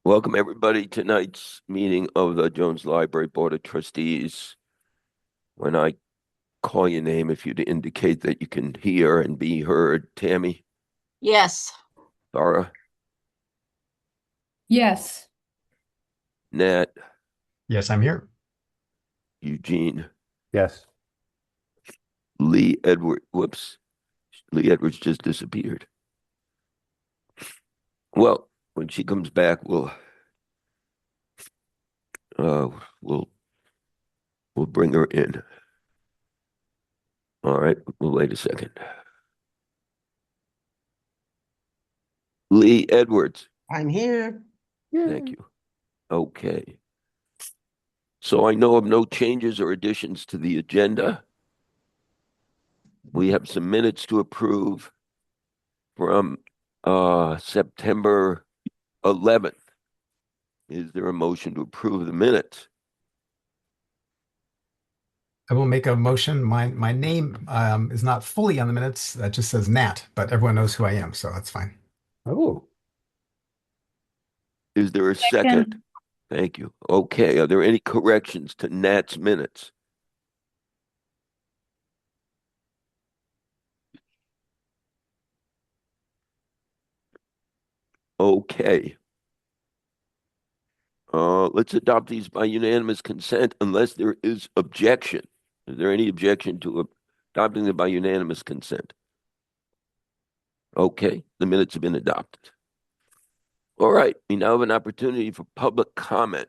Welcome everybody to tonight's meeting of the Jones Library Board of Trustees. When I call your name, if you'd indicate that you can hear and be heard. Tammy, Yes. Laura, Yes. Nat, Yes, I'm here. Eugene, Yes. Lee Edward. Whoops, Lee Edwards just disappeared. Well, when she comes back, uh we'll we'll bring her in. All right, we'll wait a second. Lee Edwards, I'm here. thank you. Okay. So I know of no changes or additions to the agenda. We have some minutes to approve from September 11th. Is there a motion to approve the minutes? I will make a motion. My name is not fully on the minutes. That just says Nat, but everyone knows who I am, so that's fine. Oh, Is there a second? Second. Thank you. Okay, are there any corrections to Nat's minutes? Okay. Let's adopt these by unanimous consent unless there is objection. Is there any objection to adopting them by unanimous consent? Okay, the minutes have been adopted. All right, we now have an opportunity for public comment.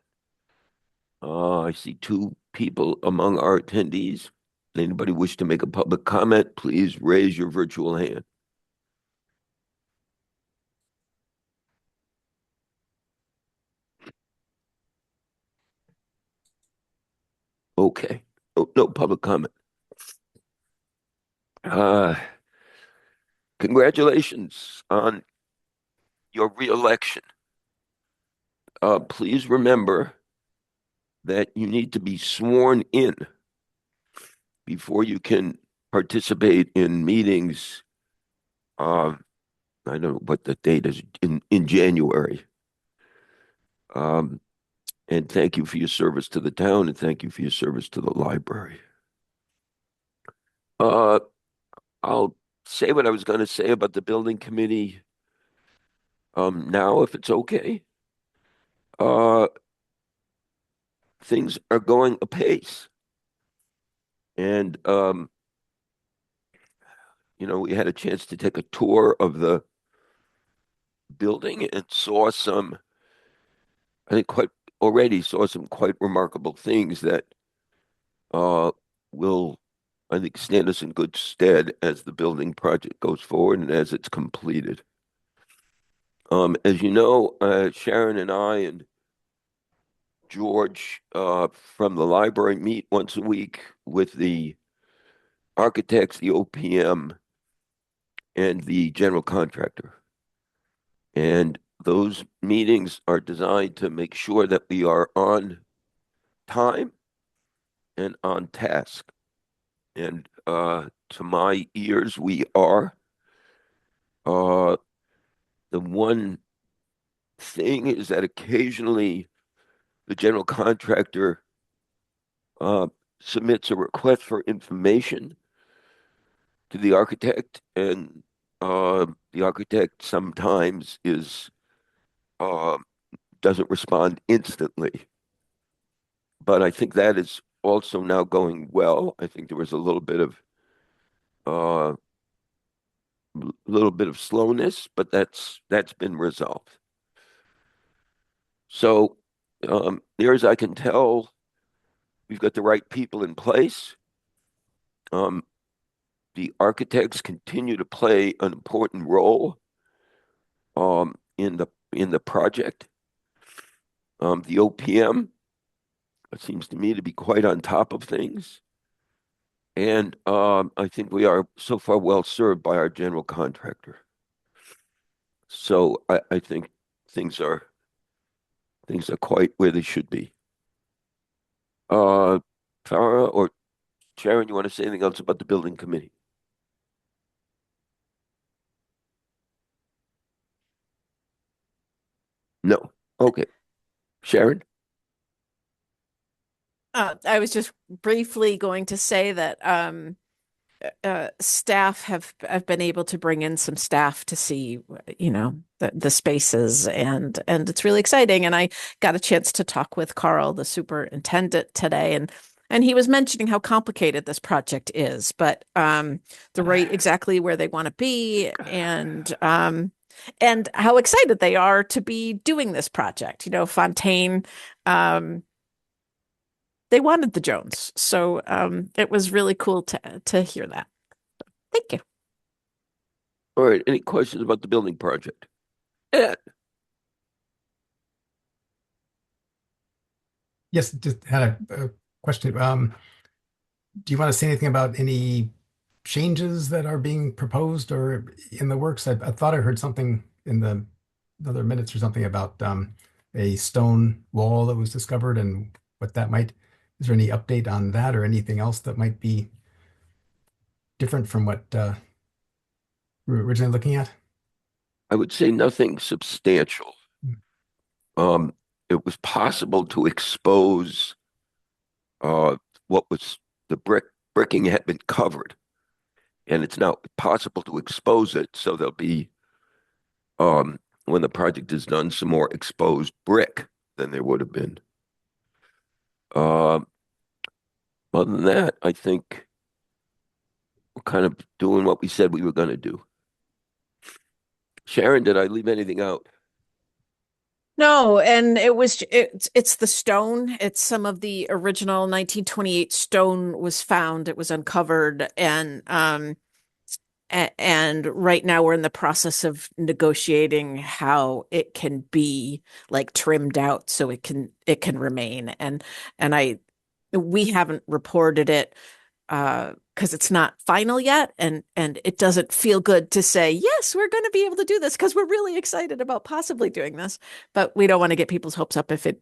I see two people among our attendees. Anybody wish to make a public comment, please raise your virtual hand. Okay. Oh, no public comment. Uh, Congratulations on your reelection. Please remember that you need to be sworn in before you can participate in meetings. I don't know what the date is in January. Um, and thank you for your service to the town, and thank you for your service to the library. Uh, I'll say what I was going to say about the building committee now, if it's okay. Uh, things are going apace. And we had a chance to take a tour of the building and I think saw some quite remarkable things that uh will, I think, stand us in good stead as the building project goes forward and as it's completed. As you know, Sharon and I and George from the library meet once a week with the architects, the OPM, and the general contractor. And those meetings are designed to make sure that we are on time and on task. And to my ears, we are. Uh, the one thing is that occasionally the general contractor uh, submits a request for information to the architect, and the architect sometimes is uh, doesn't respond instantly. But I think that is also now going well. I think there was a uh, little bit of slowness, but that's been resolved. So, near as I can tell, we've got the right people in place. Um, the architects continue to play an important role in the project. The OPM seems to me to be quite on top of things. And I think we are so far well served by our general contractor. So I think things are things are quite where they should be. Uh, Farah or Sharon, you want to say anything else about the building committee? No. Okay. Sharon? I was just briefly going to say that staff have been able to bring in some staff to see, the spaces, and it's really exciting. And I got a chance to talk with Carl, the superintendent, today, and he was mentioning how complicated this project is, but they're right exactly where they want to be, and how excited they are to be doing this project. Fontaine. They wanted the Jones. So it was really cool to hear that. Thank you. All right. Any questions about the building project? Yeah. Yes, just had a question. Do you want to say anything about any changes that are being proposed or in the works? I thought I heard something in the other minutes or something about a stone wall that was discovered and what that might. Is there any update on that or anything else that might be different from what we were originally looking at? I would say nothing substantial. Um, it was possible to expose what was the bricking had been covered, and it's now possible to expose it. So there'll be when the project is done, some more exposed brick than there would have been. Uh, Other than that, I think we're kind of doing what we said we were going to do. Sharon, did I leave anything out? No, and it's the stone. It's some of the original 1928 stone was found. It was uncovered, and right now we're in the process of negotiating how it can be like trimmed out so it can remain. And I we haven't reported it because it's not final yet, and it doesn't feel good to say yes, we're going to be able to do this because we're really excited about possibly doing this, but we don't want to get people's hopes up if it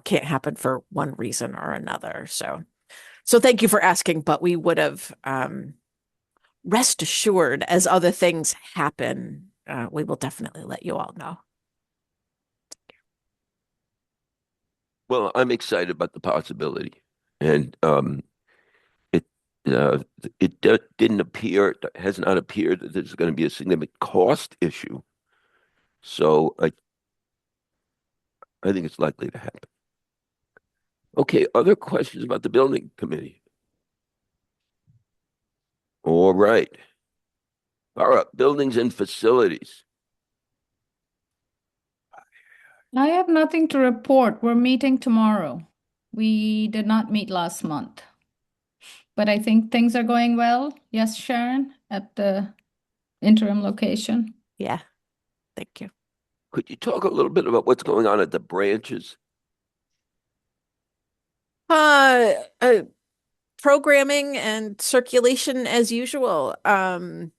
can't happen for one reason or another. So thank you for asking, but we would have rest assured as other things happen, we will definitely let you all know. Well, I'm excited about the possibility, and it uh, didn't appear, has not appeared that there's going to be a significant cost issue. So I think it's likely to happen. Okay, other questions about the building committee? All right. All right, buildings and facilities. I have nothing to report. We're meeting tomorrow. We did not meet last month, but I think things are going well. Yes, Sharon, at the interim location. Yeah, thank you. Could you talk a little bit about what's going on at the branches? Uh, uh Programming and circulation as usual. They're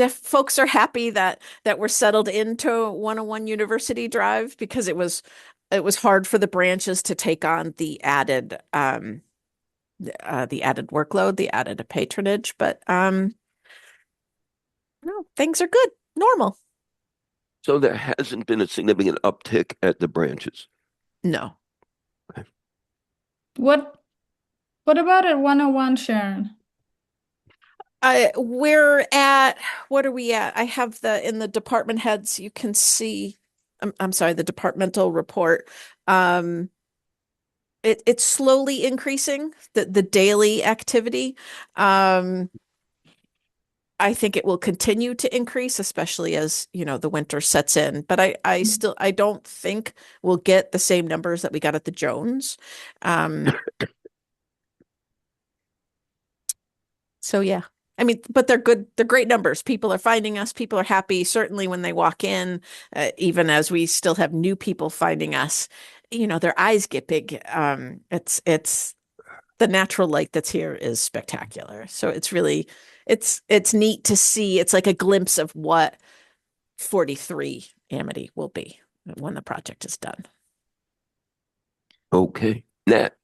folks are happy that we're settled into 101 University Drive because it was hard for the branches to take on the added workload, the added patronage, but no, things are good, normal. So there hasn't been a significant uptick at the branches. No. What what about at 101, Sharon? We're at, what are we at? I have in the department heads, you can see, I'm sorry, the departmental report. Um, it's slowly increasing, the daily activity. Um, I think it will continue to increase, especially as, the winter sets in. But I don't think we'll get the same numbers that we got at the Jones. Um, So yeah. I mean, but they're good. They're great numbers. People are finding us. People are happy, certainly when they walk in, even as we still have new people finding us, their eyes get big. It's the natural light that's here is spectacular. So it's neat to see. It's like a glimpse of what 43 Amity will be when the project is done. Okay. Nat,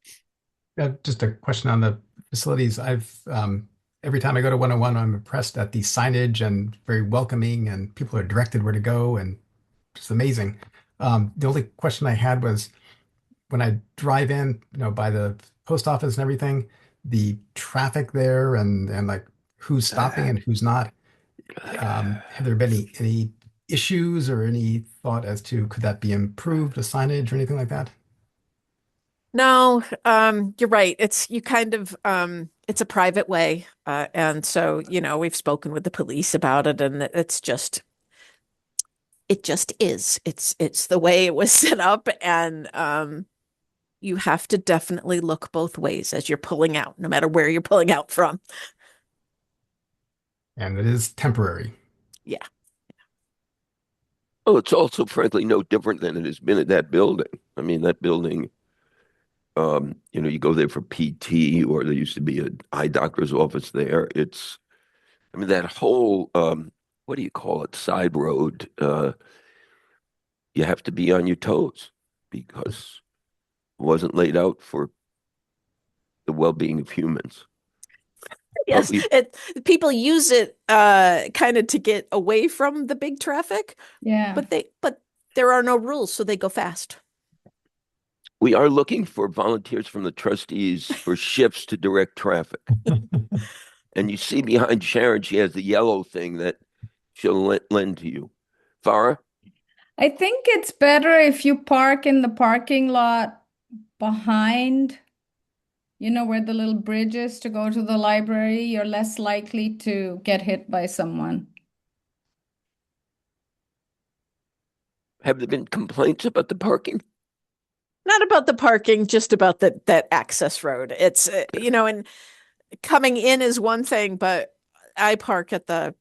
Just a question on the facilities. I've every time I go to 101, I'm impressed at the signage and very welcoming, and people are directed where to go, and just amazing. The only question I had was when I drive in, by the post office and everything, the traffic there and like who's stopping and who's not. Have there been any issues or any thought as to could that be improved, a signage or anything like that? No, you're right. It's you kind of it's a private way. And so, we've spoken with the police about it, and it just is. It's the way it was set up, and you have to definitely look both ways as you're pulling out, no matter where you're pulling out from. And it is temporary. Yeah. Oh, it's also frankly no different than it has been at that building. I mean, that building, you go there for PT, or there used to be an eye doctor's office there. I mean, that whole, what do you call it, side road, you have to be on your toes because it wasn't laid out for the well-being of humans. But Yes, people use it kind of to get away from the big traffic, Yeah. but there are no rules, so they go fast. we are looking for volunteers from the trustees for shifts to direct traffic. And you see behind Sharon, she has the yellow thing that she'll lend to you. Farah? I think it's better if you park in the parking lot behind, where the little bridge is to go to the library. You're less likely to get hit by someone. Have there been complaints about the parking? Not about the parking, just about that access road. It's and coming in is one thing, but I park at the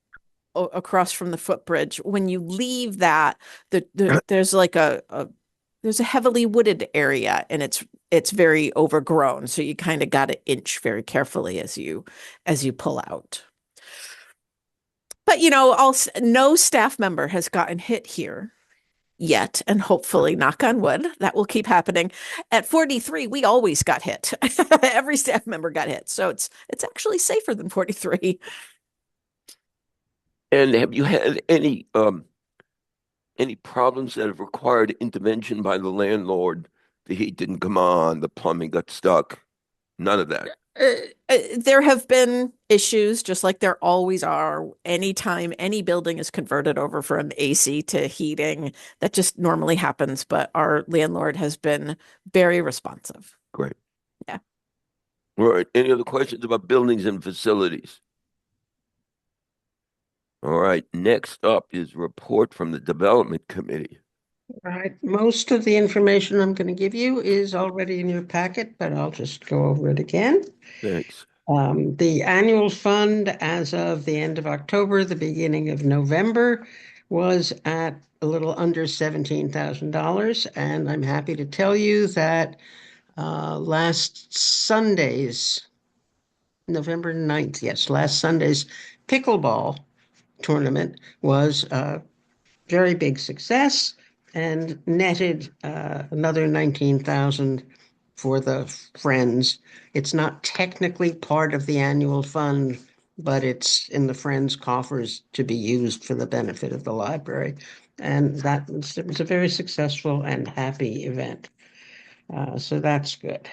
across from the footbridge. When you leave that, there's like there's a heavily wooded area, and it's very overgrown, so you kind of got to inch very carefully as you pull out. But no staff member has gotten hit here yet, and hopefully, knock on wood, that will keep happening. At 43, we always got hit. Every staff member got hit, so it's actually safer than 43. And have you had any problems that have required intervention by the landlord? The heat didn't come on, the plumbing got stuck. None of that. There have been issues, just like there always are. Anytime any building is converted over from AC to heating, that just normally happens. But our landlord has been very responsive. Great. Yeah. All right. Any other questions about buildings and facilities? All right. Next up is report from the Development Committee. Right. Most of the information I'm going to give you is already in your packet, but I'll just go over it again. Thanks. The annual fund as of the end of October, the beginning of November, was at a little under $17,000. And I'm happy to tell you that last Sunday's, November 9th, yes, last Sunday's pickleball tournament was very big success and netted another 19,000 for the Friends. It's not technically part of the annual fund, but it's in the Friends coffers to be used for the benefit of the library. And it was a very successful and happy event. So that's good.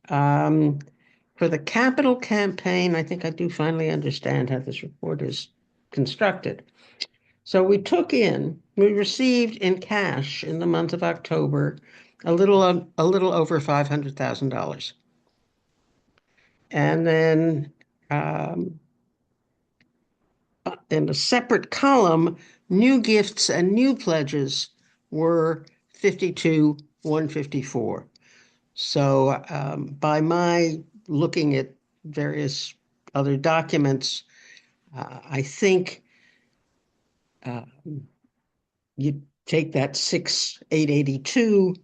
For the capital campaign, I think I do finally understand how this report is constructed. So we received in cash in the month of October a little over $500,000. And then in a separate column, new gifts and new pledges were 52,154. So by my looking at various other documents, I think you take that 6,882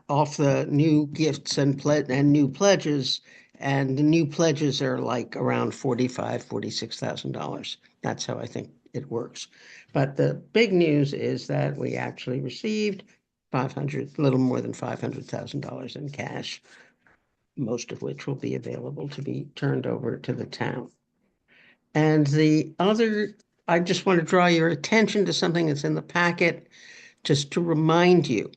off the new gifts and new pledges, and the new pledges are like around $46,000. That's how I think it works. But the big news is that we actually received a little more than $500,000 in cash, most of which will be available to be turned over to the town. And I just want to draw your attention to something that's in the packet. just to remind you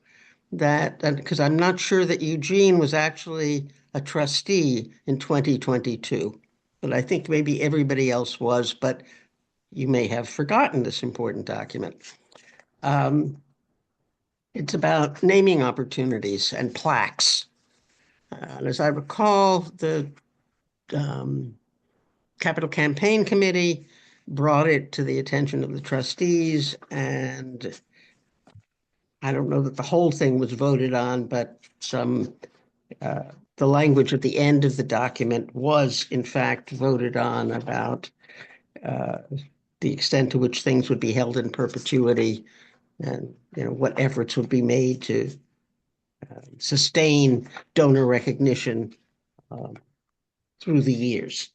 that, because I'm not sure that Eugene was actually a trustee in 2022, but I think maybe everybody else was, but you may have forgotten this important document. It's about naming opportunities and plaques. And as I recall, the um, Capital Campaign Committee brought it to the attention of the trustees, and I don't know that the whole thing was voted on, but the language at the end of the document was in fact voted on about uh, the extent to which things would be held in perpetuity and what efforts would be made to sustain donor recognition um, through the years.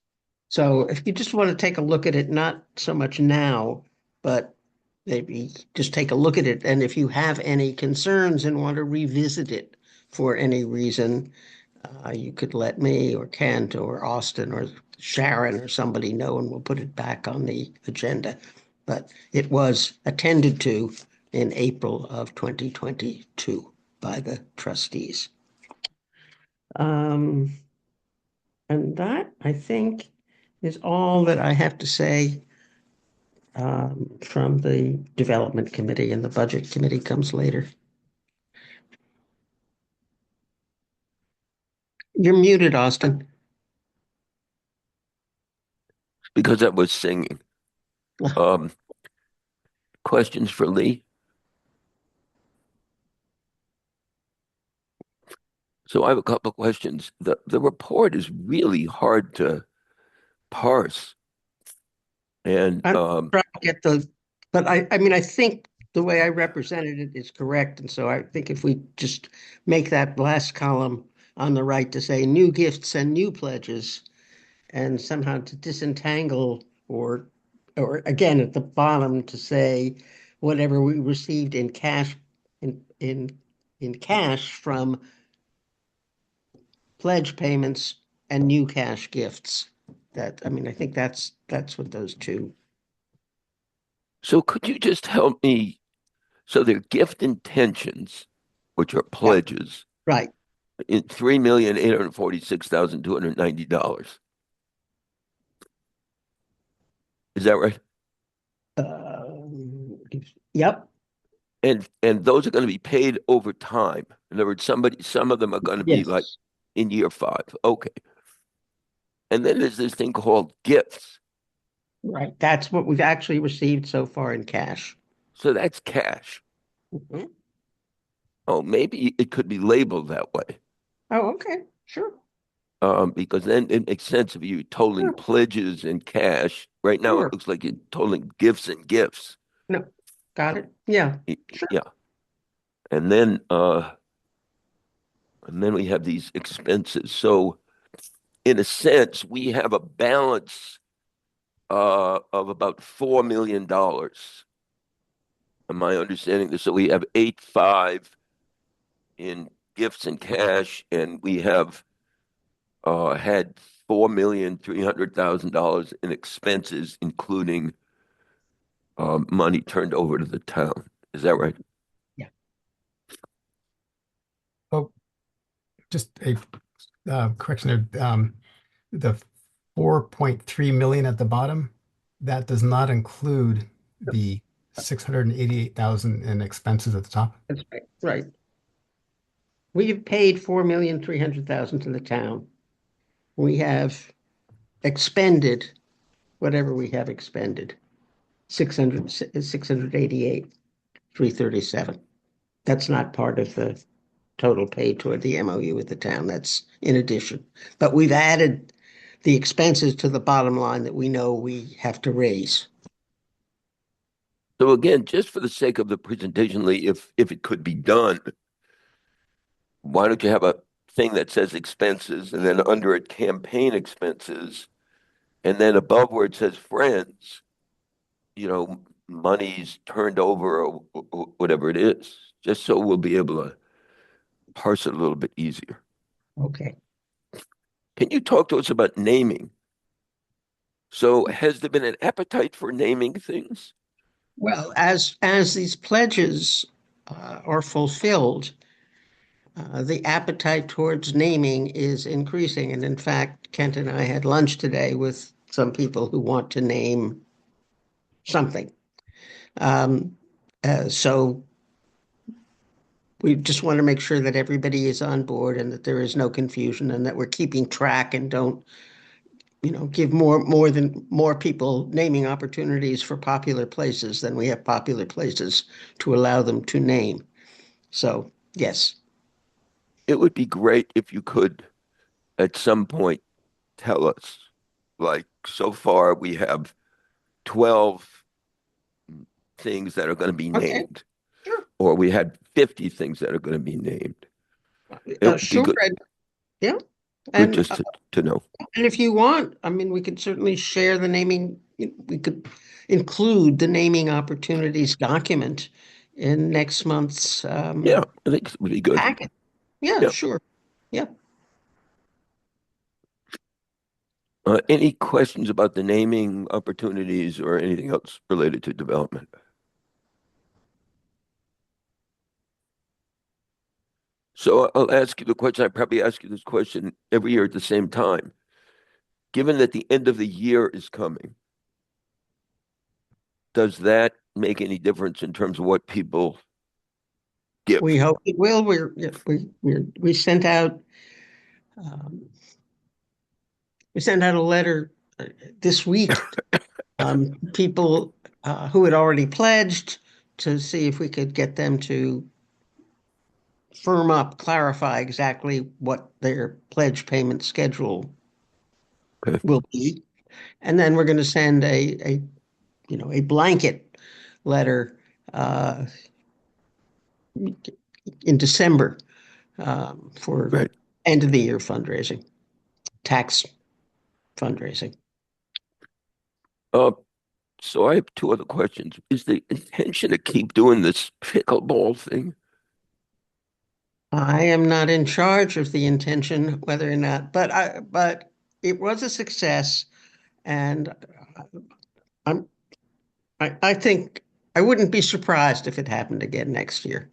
So if you just want to take a look at it, not so much now, but maybe just take a look at it. And if you have any concerns and want to revisit it for any reason, you could let me or Kent or Austin or Sharon or somebody know, and we'll put it back on the agenda. But it was attended to in April of 2022 by the trustees. Um, and that, I think, is all that I have to say from the Development Committee, and the Budget Committee comes later. You're muted, Austin. Because I was singing. Um, Questions for Lee? So I have a couple of questions. The report is really hard to parse. And I'm trying to get the, but I mean, I think the way I represented it is correct. And so I think if we just make that last column on the right to say new gifts and new pledges, and somehow to disentangle or again at the bottom to say whatever we received in cash in cash from pledge payments and new cash gifts. That, I mean, I think that's what those two. so could you just help me? So they're gift intentions, which are Yeah, pledges, right. in $3,846,290. Is that right? Yep. And those are going to be paid over time. In other words, some of them are going to be like Yes. in year 5. Okay. And then there's this thing called gifts. Right. That's what we've actually received so far in cash. So that's cash. Mhm. Oh, maybe it could be labeled that way. Oh, okay. Sure. Because then it makes sense if you're totaling Sure. pledges and cash. Right now, it Sure. looks like you're totaling gifts and gifts. No. Got it. Yeah. Sure. Yeah. And then we have these expenses. So in a sense, we have a balance of about $4 million. Am I understanding this? So we have 8.5 in gifts and cash, and we have had $4,300,000 in expenses, including money turned over to the town. Is that right? Yeah. Oh, just a correction there. The 4.3 million at the bottom, that does not include the 688,000 in expenses at the top. That's right. Right. We've paid 4,300,000 to the town. We have expended whatever we have expended, 688, 337. That's not part of the total paid toward the MOU with the town. That's in addition. But we've added the expenses to the bottom line that we know we have to raise. So again, just for the sake of the presentation, Lee, if it could be done, why don't you have a thing that says expenses and then under it campaign expenses, and then above where it says friends, money's turned over or whatever it is, just so we'll be able to parse it a little bit easier. Okay. Can you talk to us about naming? So has there been an appetite for naming things? Well, as these pledges or fulfilled, the appetite towards naming is increasing. And in fact, Kent and I had lunch today with some people who want to name something. So we just want to make sure that everybody is on board and that there is no confusion and that we're keeping track and don't, give more people naming opportunities for popular places than we have popular places to allow them to name. So, yes. It would be great if you could, at some point, tell us, like, so far we have 12 things that are going to be Okay, named, sure. or we had 50 things that are going to be named. It would be Sure. Yeah. good And just to know. and if you want, I mean, we could certainly share the naming, we could include the naming opportunities document in next month's Yeah, I think it would be good. packet. Yeah, Yeah. sure. Yeah. Any questions about the naming opportunities or anything else related to development? So I'll ask you the question. I probably ask you this question every year at the same time. Given that the end of the year is coming, does that make any difference in terms of what people We give? hope it will. Yeah, we sent out um, we sent out a letter this week. People who had already pledged to see if we could get them to firm up, clarify exactly what their pledge payment schedule Okay, will be. And then we're going to send a blanket letter uh, in December for right. end of the year fundraising, tax fundraising. Uh, so I have two other questions. Is the intention to keep doing this pickleball thing? I am not in charge of the intention, whether or not, but it was a success, and I'm I think I wouldn't be surprised if it happened again next year.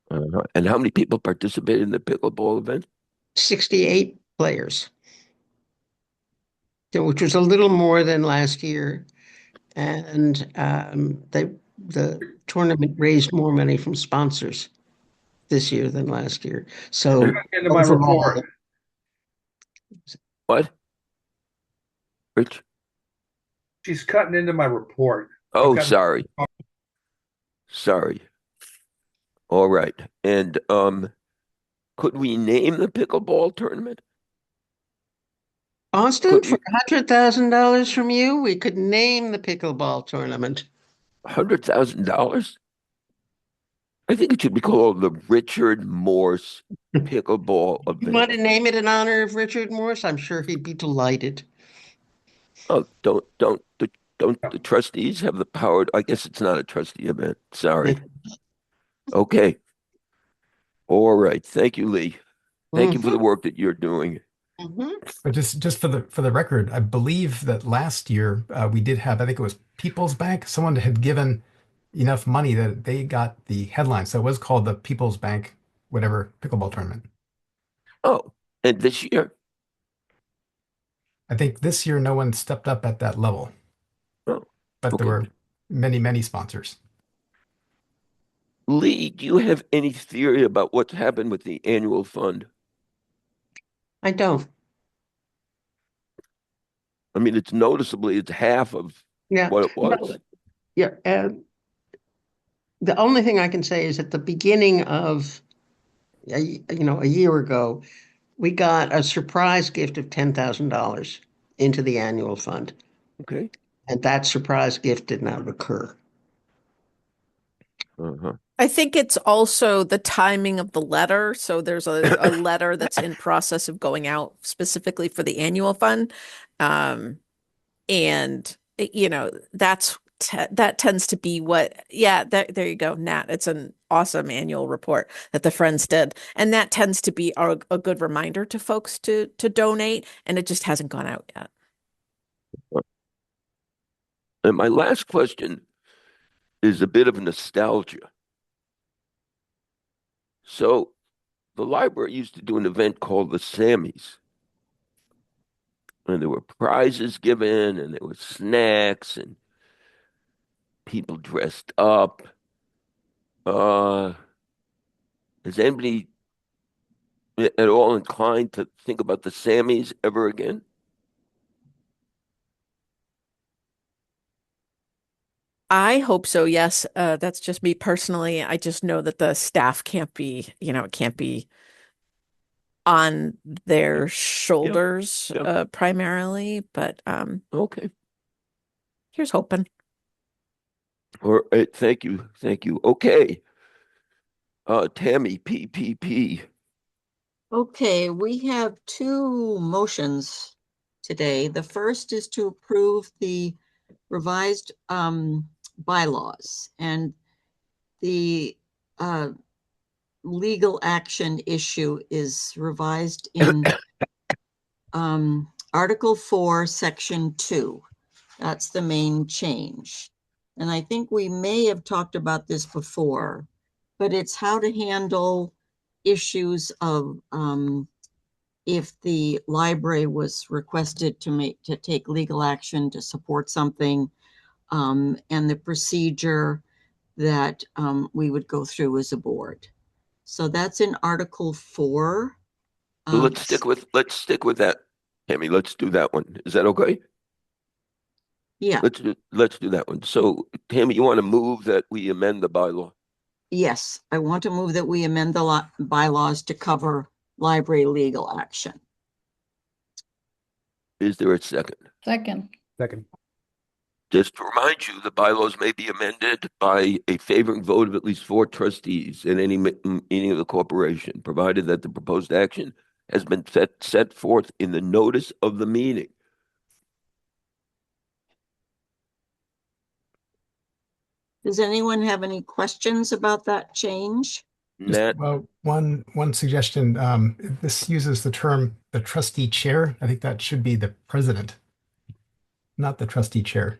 And how many people participated in the pickleball event? 68 players, which was a little more than last year, and the tournament raised more money from sponsors this year than last year. So Into my report. overall, What? Rich? She's cutting into my report. I've Oh, got sorry. Sorry. All right. And could we name the pickleball tournament? Austin, Could for we $100,000 from you, we could name the pickleball tournament. $100,000? I think it should be called the Richard Morse Pickleball You want to Event. name it in honor of Richard Morse? I'm sure he'd be delighted. Oh, don't the trustees have the power? I guess it's not a trustee event. Sorry. Okay. All right. Thank you, Lee. Thank you for Mhm, the work that you're doing. mhm. But just for the record, I believe that last year we did have, I think it was People's Bank. Someone had given enough money that they got the headline. So it was called the People's Bank, whatever pickleball tournament. Oh, and this year? I think this year no one stepped up at that level, Oh, but there okay. were many, many sponsors. Lee, do you have any theory about what's happened with the annual fund? I don't. I mean, it's half of Yeah. what it No, was. yeah. The only thing I can say is at the beginning of a year ago, we got a surprise gift of $10,000 into the annual fund, Okay. and that surprise gift did not occur. Uh-huh. I think it's also the timing of the letter. So there's a letter that's in process of going out specifically for the annual fund. And that tends to be there you go, Nat. It's an awesome annual report that the Friends did. And that tends to be a good reminder to folks to donate, and it just hasn't gone out yet. And my last question is a bit of nostalgia. So the library used to do an event called the Sammys, and there were prizes given, and there were snacks, and people dressed up. Uh, is anybody at all inclined to think about the Sammys ever again? I hope so, yes. That's just me personally. I just know that the staff can't be, it can't be on their Yeah, shoulders yeah. primarily, but Okay. here's hoping. All right. Thank you. Thank you. Okay. Tammy, PPP. Okay, we have two motions today. The first is to approve the revised bylaws, and the legal action issue is revised in Article 4, Section 2. That's the main change. And I think we may have talked about this before, but it's how to handle issues of if the library was requested to take legal action to support something, and the procedure that we would go through as a board. So that's in Article 4. Let's stick with that, Tammy. Let's do that one. Is that okay? Yeah, Let's do that one. So, Tammy, you want to move that we amend the bylaw? yes, I want to move that we amend the bylaws to cover library legal action. Is there a second? Second. Second. Just to remind you, the bylaws may be amended by a favoring vote of at least 4 trustees at any meeting of the corporation, provided that the proposed action has been set forth in the notice of the meeting. Does anyone have any questions about that change? Just Nat, one suggestion. This uses the term the trustee chair. I think that should be the president, not the trustee chair.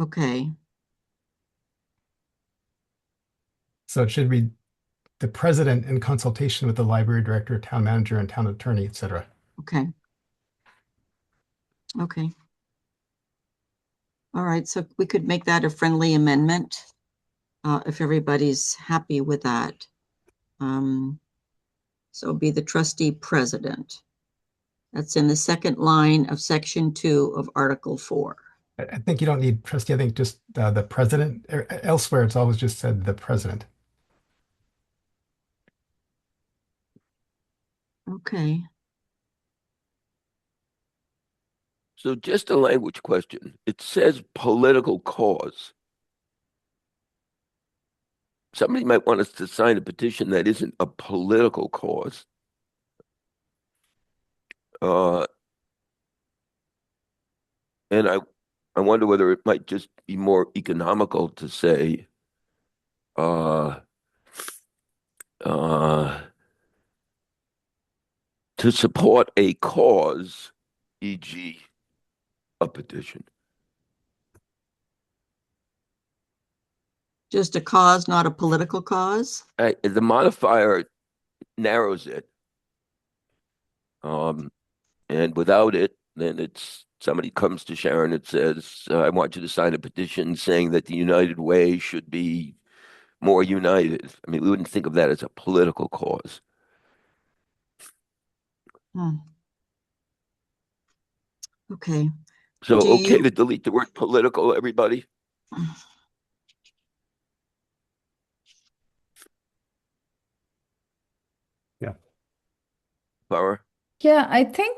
Okay, So it should be the president in consultation with the library director, town manager, and town attorney, etc. okay. Okay. All right, so we could make that a friendly amendment, if everybody's happy with that. So it'll be the trustee president. That's in the second line of section 2 of Article 4. I think you don't need trustee. I think just the president. Elsewhere, it's always just said the president. Okay. so just a language question. It says political cause. Somebody might want us to sign a petition that isn't a political cause. Uh, and I wonder whether it might just be more economical to say, uh, uh, to support a cause, e.g., a petition. Just a cause, not a political cause? The modifier narrows it. And without it, then it's somebody comes to Sharon and says, I want you to sign a petition saying that the United Way should be more united. I mean, we wouldn't think of that as a political cause. Hmm. Okay. So, Do okay you, to delete the word political, everybody? Yeah. Clara? Yeah, I think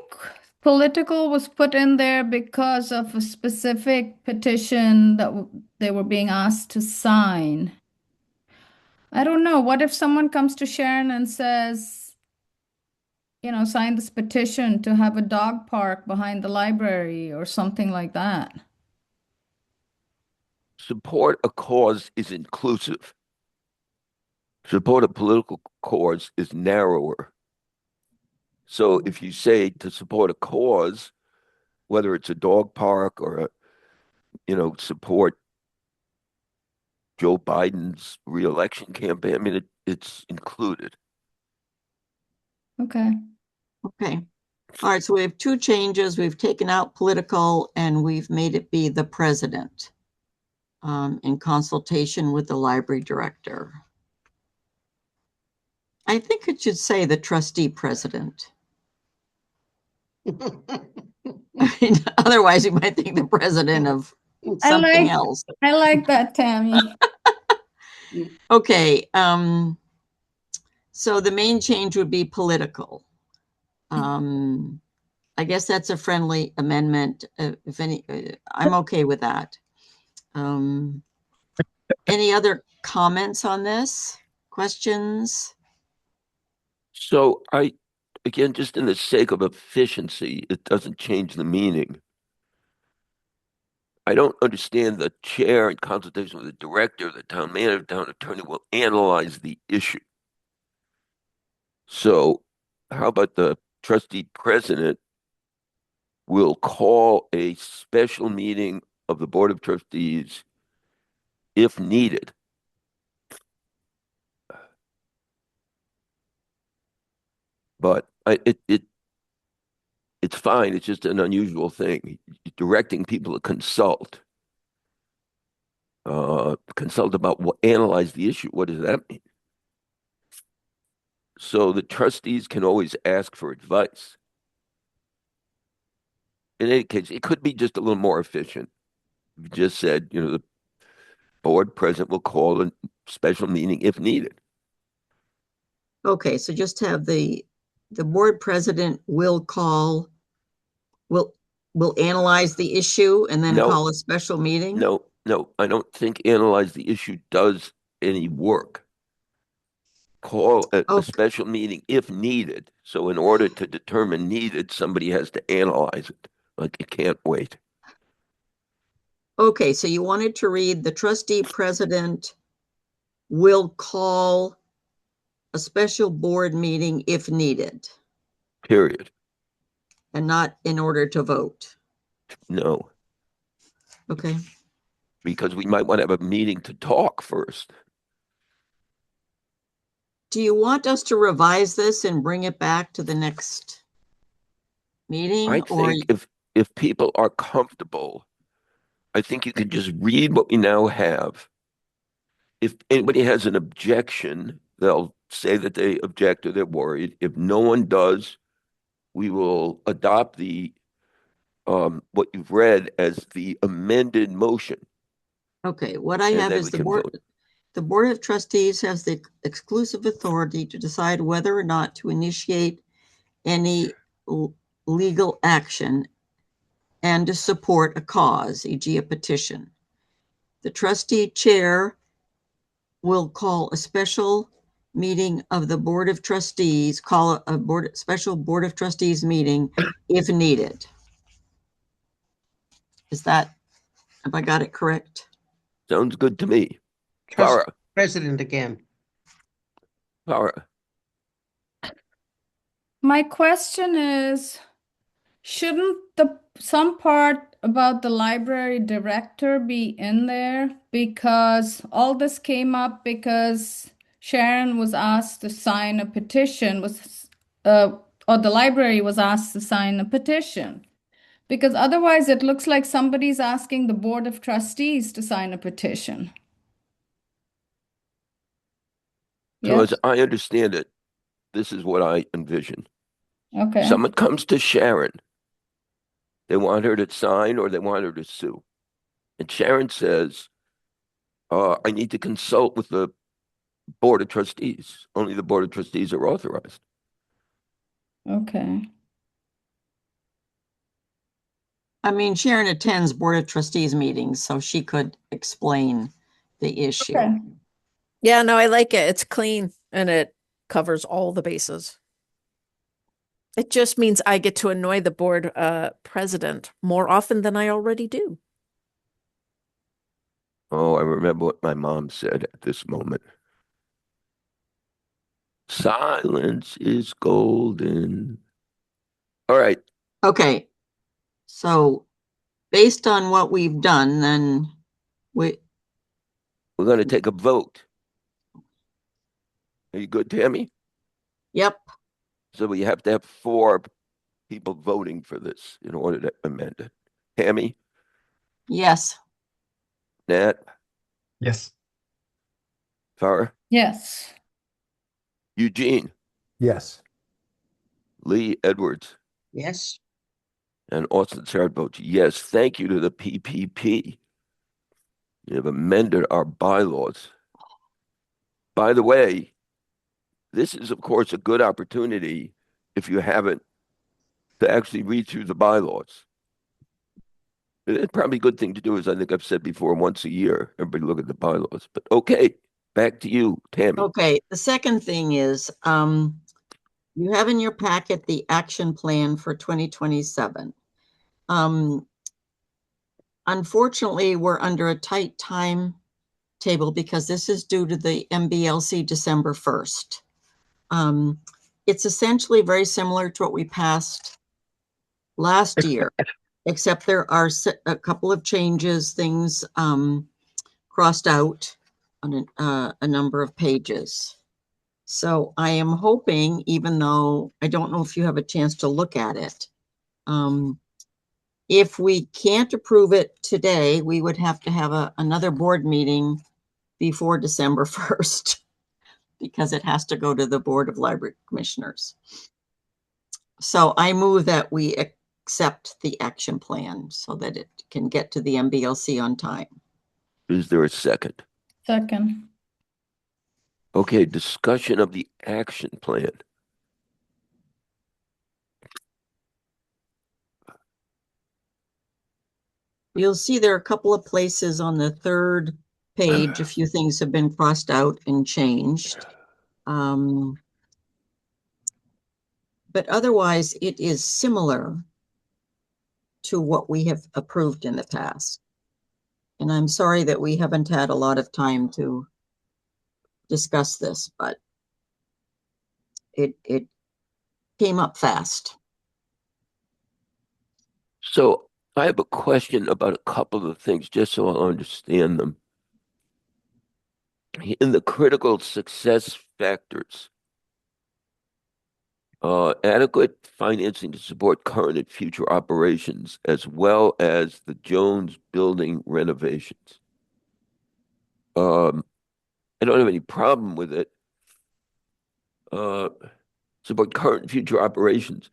political was put in there because of a specific petition that they were being asked to sign. I don't know. What if someone comes to Sharon and says, sign this petition to have a dog park behind the library or something like that? Support a cause is inclusive. Support a political cause is narrower. So if you say to support a cause, whether it's a dog park or support Joe Biden's reelection campaign, I mean, it's included. Okay. Okay. All right, so we have two changes. We've taken out political and we've made it be the president in consultation with the library director. I think it should say the trustee president. I mean, otherwise you might think the president of something else. I like that, Tammy. Okay, so the main change would be political. I guess that's a friendly amendment. If any, I'm okay with that. Any other comments on this? Questions? So again, just in the sake of efficiency, it doesn't change the meaning. I don't understand the chair in consultation with the director, the town manager, town attorney will analyze the issue. So how about the trustee president will call a special meeting of the Board of Trustees if needed? But it's fine. It's just an unusual thing. Directing people to consult about what, analyze the issue. What does that mean? So the trustees can always ask for advice. In any case, it could be just a little more efficient. You just said, the board president will call a special meeting if needed. Okay, so just have the board president will analyze the issue and then No. call a special meeting? No, I don't think analyze the issue does any work. Call a special meeting if needed. So in order to determine needed, somebody has to analyze it. Like it can't wait. Okay, so you wanted to read the trustee president will call a special board meeting if needed Period. and not in order to vote. No, Okay. because we might want to have a meeting to talk first. Do you want us to revise this and bring it back to the next meeting? I think if people are comfortable, I think you can just read what we now have. If anybody has an objection, they'll say that they object or they're worried. If no one does, we will adopt the what you've read as the amended motion. Okay, what I And have then is we the can board. vote. The Board of Trustees has the exclusive authority to decide whether or not to initiate any legal action and to support a cause, e.g. a petition. The trustee chair will call a special meeting of the Board of Trustees, call a special Board of Trustees meeting if needed. Have I got it correct? Sounds good to me. Trustee Farah. president again. Farah. My question is, shouldn't some part about the library director be in there? Because all this came up because Sharon was asked to sign a petition, or the library was asked to sign a petition. Because otherwise it looks like somebody's asking the Board of Trustees to sign a petition. So Yes? as I understand it, this is what I envision. Okay. Someone comes to Sharon. They want her to sign or they want her to sue. And Sharon says, I need to consult with the Board of Trustees. Only the Board of Trustees are authorized. Okay. I mean, Sharon attends Board of Trustees meetings, so she could explain the issue. Okay. Yeah, no, I like it. It's clean and it covers all the bases. It just means I get to annoy the board president more often than I already do. Oh, I remember what my mom said at this moment. Silence is golden. All right. Okay, so based on what we've done, then We're going to take a vote. Are you good, Tammy? Yep. So we have to have 4 people voting for this in order to amend it. Tammy, Yes. Nat, Yes. Farah, Yes. Eugene, Yes. Lee Edwards, Yes. and Austin Sard votes yes. Thank you to the PPP. You have amended our bylaws. By the way, this is, of course, a good opportunity, if you haven't, to actually read through the bylaws. It's probably a good thing to do, as I think I've said before, once a year. Everybody look at the bylaws. But okay, back to you, Tammy. Okay. The second thing is, you have in your packet the action plan for 2027. Unfortunately, we're under a tight timetable because this is due to the MBLC December 1st. It's essentially very similar to what we passed last year, except there are a couple of changes, things crossed out on a number of pages. So I am hoping, even though I don't know if you have a chance to look at it, if we can't approve it today, we would have to have another board meeting before December 1st because it has to go to the Board of Library Commissioners. So I move that we accept the action plan so that it can get to the MBLC on time. Is there a second? Second. Okay, discussion of the action plan. You'll see there are a couple of places on the third page, a few things have been crossed out and changed. But otherwise, it is similar to what we have approved in the past. And I'm sorry that we haven't had a lot of time to discuss this, but it came up fast. So I have a question about a couple of things, just so I'll understand them. In the critical success factors, adequate financing to support current and future operations, as well as the Jones building renovations. I don't have any problem with it. Support current and future operations.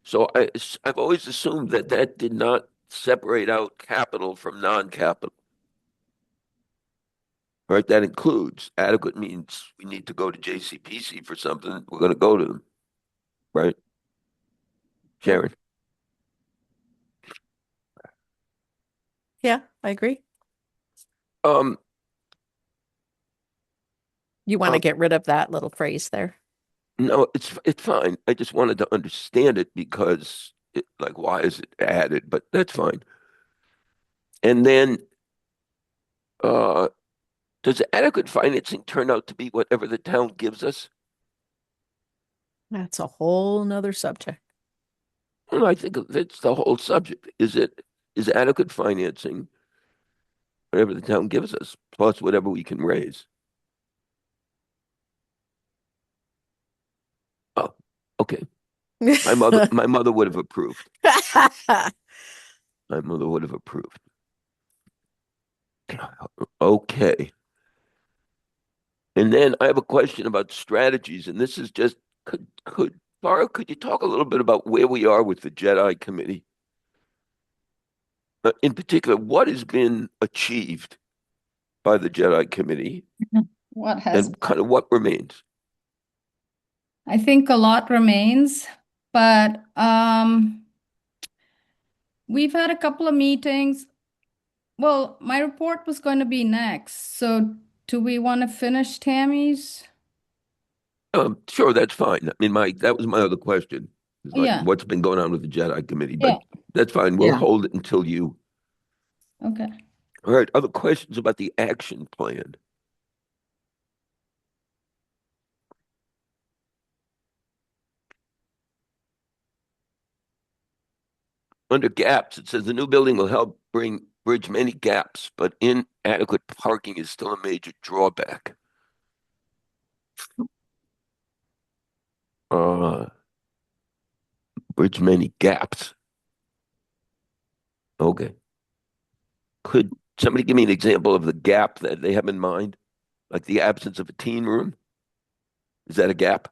So I've always assumed that that did not separate out capital from non-capital. Right? That includes adequate means we need to go to JCPC for something, we're going to go to them. Right? Sharon? Yeah, I agree. Um, You want to get rid of that little phrase there. no, it's fine. I just wanted to understand it because like why is it added? But that's fine. And then uh does adequate financing turn out to be whatever the town gives us? That's a whole nother subject. Well, I think that's the whole subject. Is adequate financing whatever the town gives us, plus whatever we can raise? Oh, okay. My mother would have approved. My mother would have approved. Okay. And then I have a question about strategies, and this is just could Laura, could you talk a little bit about where we are with the Jedi Committee? In particular, what has been achieved by the Jedi Committee What has and kind of what remains? I think a lot remains, but we've had a couple of meetings. Well, my report was going to be next. So do we want to finish Tammy's? Sure, that's fine. I mean, that was my other question. Is like Yeah. what's been going on with the Jedi Committee, Yeah. but that's fine. We'll Yeah. hold it until you. Okay. All right. Other questions about the action plan? Under gaps, it says the new building will help bridge many gaps, but inadequate parking is still a major drawback. Uh, bridge many gaps. Okay. Could somebody give me an example of the gap that they have in mind? Like the absence of a teen room? Is that a gap?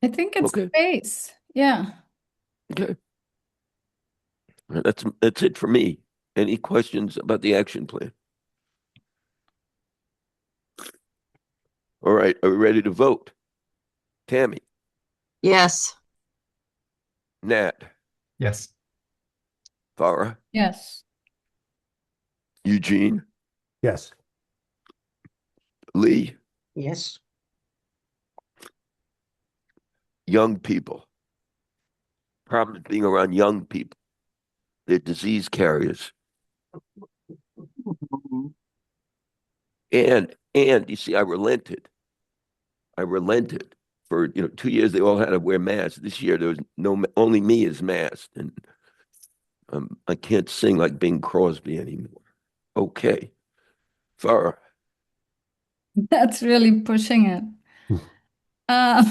I think it's Okay. space. Yeah. Okay. That's it for me. Any questions about the action plan? All right. Are we ready to vote? Tammy, Yes. Nat, Yes. Farah, Yes. Eugene, Yes. Lee, Yes. young people. Problem is being around young people. They're disease carriers. And you see, I relented. I relented. For 2 years they all had to wear masks. This year there was no, only me is masked, and I can't sing like Bing Crosby anymore. Okay, Farah. That's really pushing it. Uh,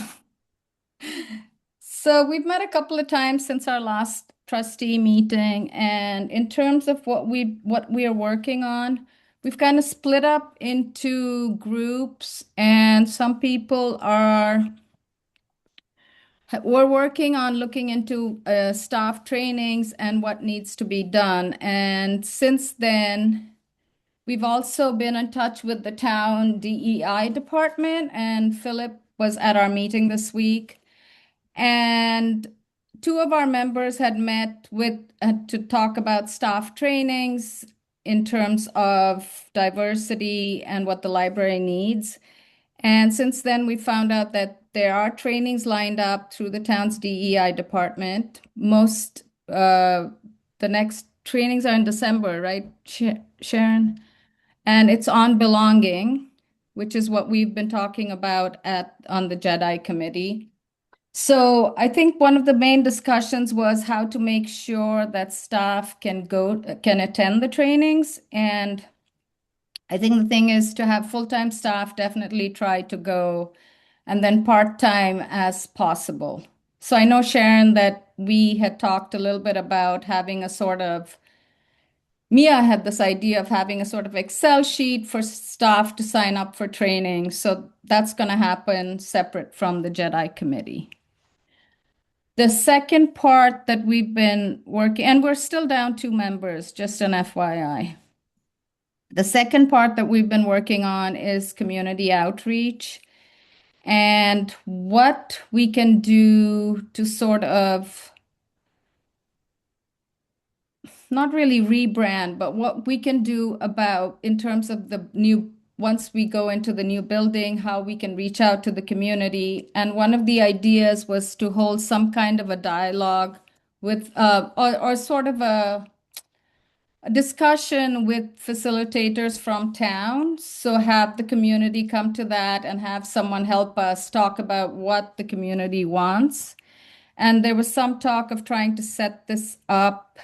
so we've met a couple of times since our last trustee meeting, and in terms of what we are working on, we've kind of split up into groups, and some people are we're working on looking into staff trainings and what needs to be done. And since then, we've also been in touch with the town DEI department, and Philip was at our meeting this week. And two of our members had met with to talk about staff trainings in terms of diversity and what the library needs. And since then, we found out that there are trainings lined up through the town's DEI department. The next trainings are in December, right, Sharon? And it's on belonging, which is what we've been talking about on the Jedi committee. So I think one of the main discussions was how to make sure that staff can attend the trainings. And I think the thing is to have full-time staff definitely try to go, and then part-time as possible. So I know, Sharon, that we had talked a little bit about having a sort of Mia had this idea of having a sort of Excel sheet for staff to sign up for training. So that's going to happen separate from the Jedi committee. The second part that we've been working, and we're still down 2 members, just an FYI. The second part that we've been working on is community outreach and what we can do to sort of not really rebrand, but what we can do about in terms of once we go into the new building, how we can reach out to the community. And one of the ideas was to hold some kind of a dialogue with, or sort of a discussion with facilitators from town. So have the community come to that and have someone help us talk about what the community wants. And there was some talk of trying to set this up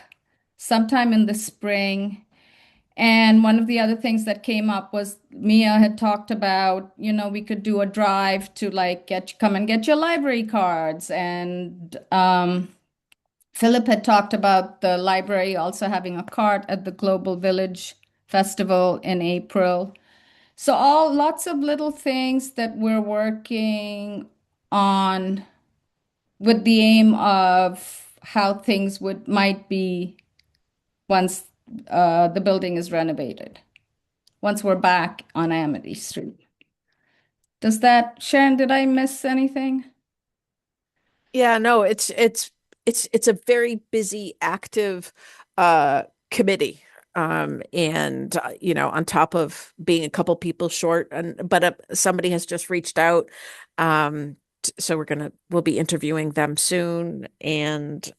sometime in the spring. And one of the other things that came up was Mia had talked about, we could do a drive to like come and get your library cards. And Philip had talked about the library also having a cart at the Global Village Festival in April. So lots of little things that we're working on with the aim of how things might be once the building is renovated, once we're back on Amity Street. Sharon, did I miss anything? Yeah, no, it's a very busy, active committee. And on top of being a couple people short, but somebody has just reached out. So we'll be interviewing them soon, and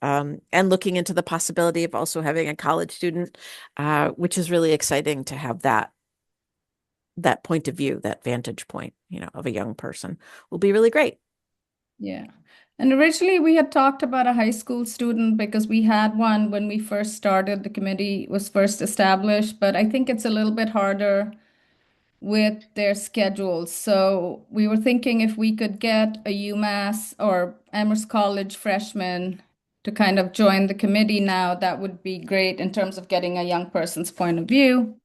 looking into the possibility of also having a college student, which is really exciting to have that point of view, that vantage point, of a young person will be really great. Yeah. And originally we had talked about a high school student because we had one when we first started, the committee was first established, but I think it's a little bit harder with their schedules. So we were thinking if we could get a UMass or Amherst College freshman to kind of join the committee now, that would be great in terms of getting a young person's point of view.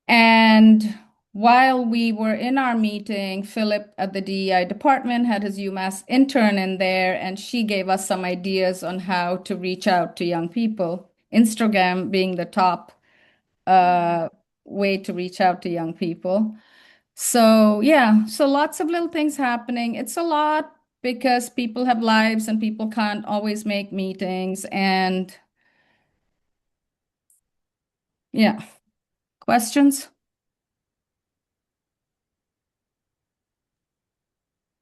And while we were in our meeting, Philip at the DEI department had his UMass intern in there, and she gave us some ideas on how to reach out to young people. Instagram being the top way to reach out to young people. So, yeah, so lots of little things happening. It's a lot because people have lives and people can't always make meetings. And yeah, questions?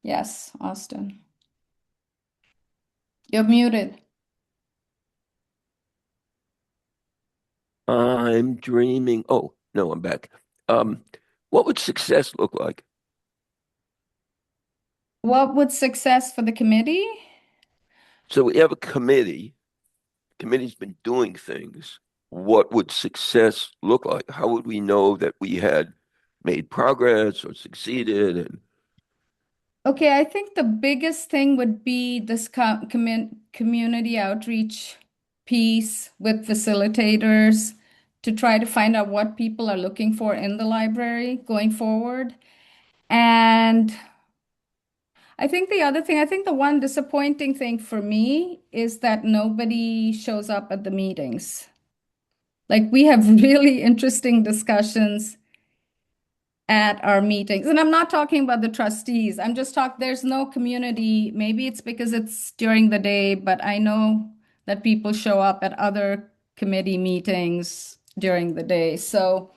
Yes, Austin. You're muted. I'm dreaming. Oh, no, I'm back. Um, what would success look like? What would success for the committee? So we have a committee. Committee's been doing things. What would success look like? How would we know that we had made progress or succeeded? And Okay, I think the biggest thing would be this community outreach piece with facilitators to try to find out what people are looking for in the library going forward. And I think the other thing, I think the one disappointing thing for me is that nobody shows up at the meetings. Like we have really interesting discussions at our meetings. And I'm not talking about the trustees. I'm just talking, there's no community. Maybe it's because it's during the day, but I know that people show up at other committee meetings during the day. So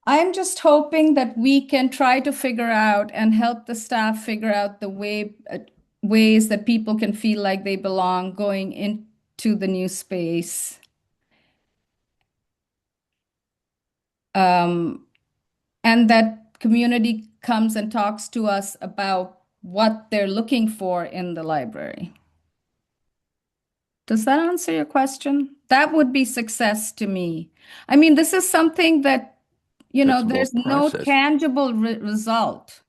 I'm just hoping that we can try to figure out and help the staff figure out the ways that people can feel like they belong going into the new space. Um, and that community comes and talks to us about what they're looking for in the library. Does that answer your question? That would be success to me. I mean, this is something that, that's more there's no process. tangible result.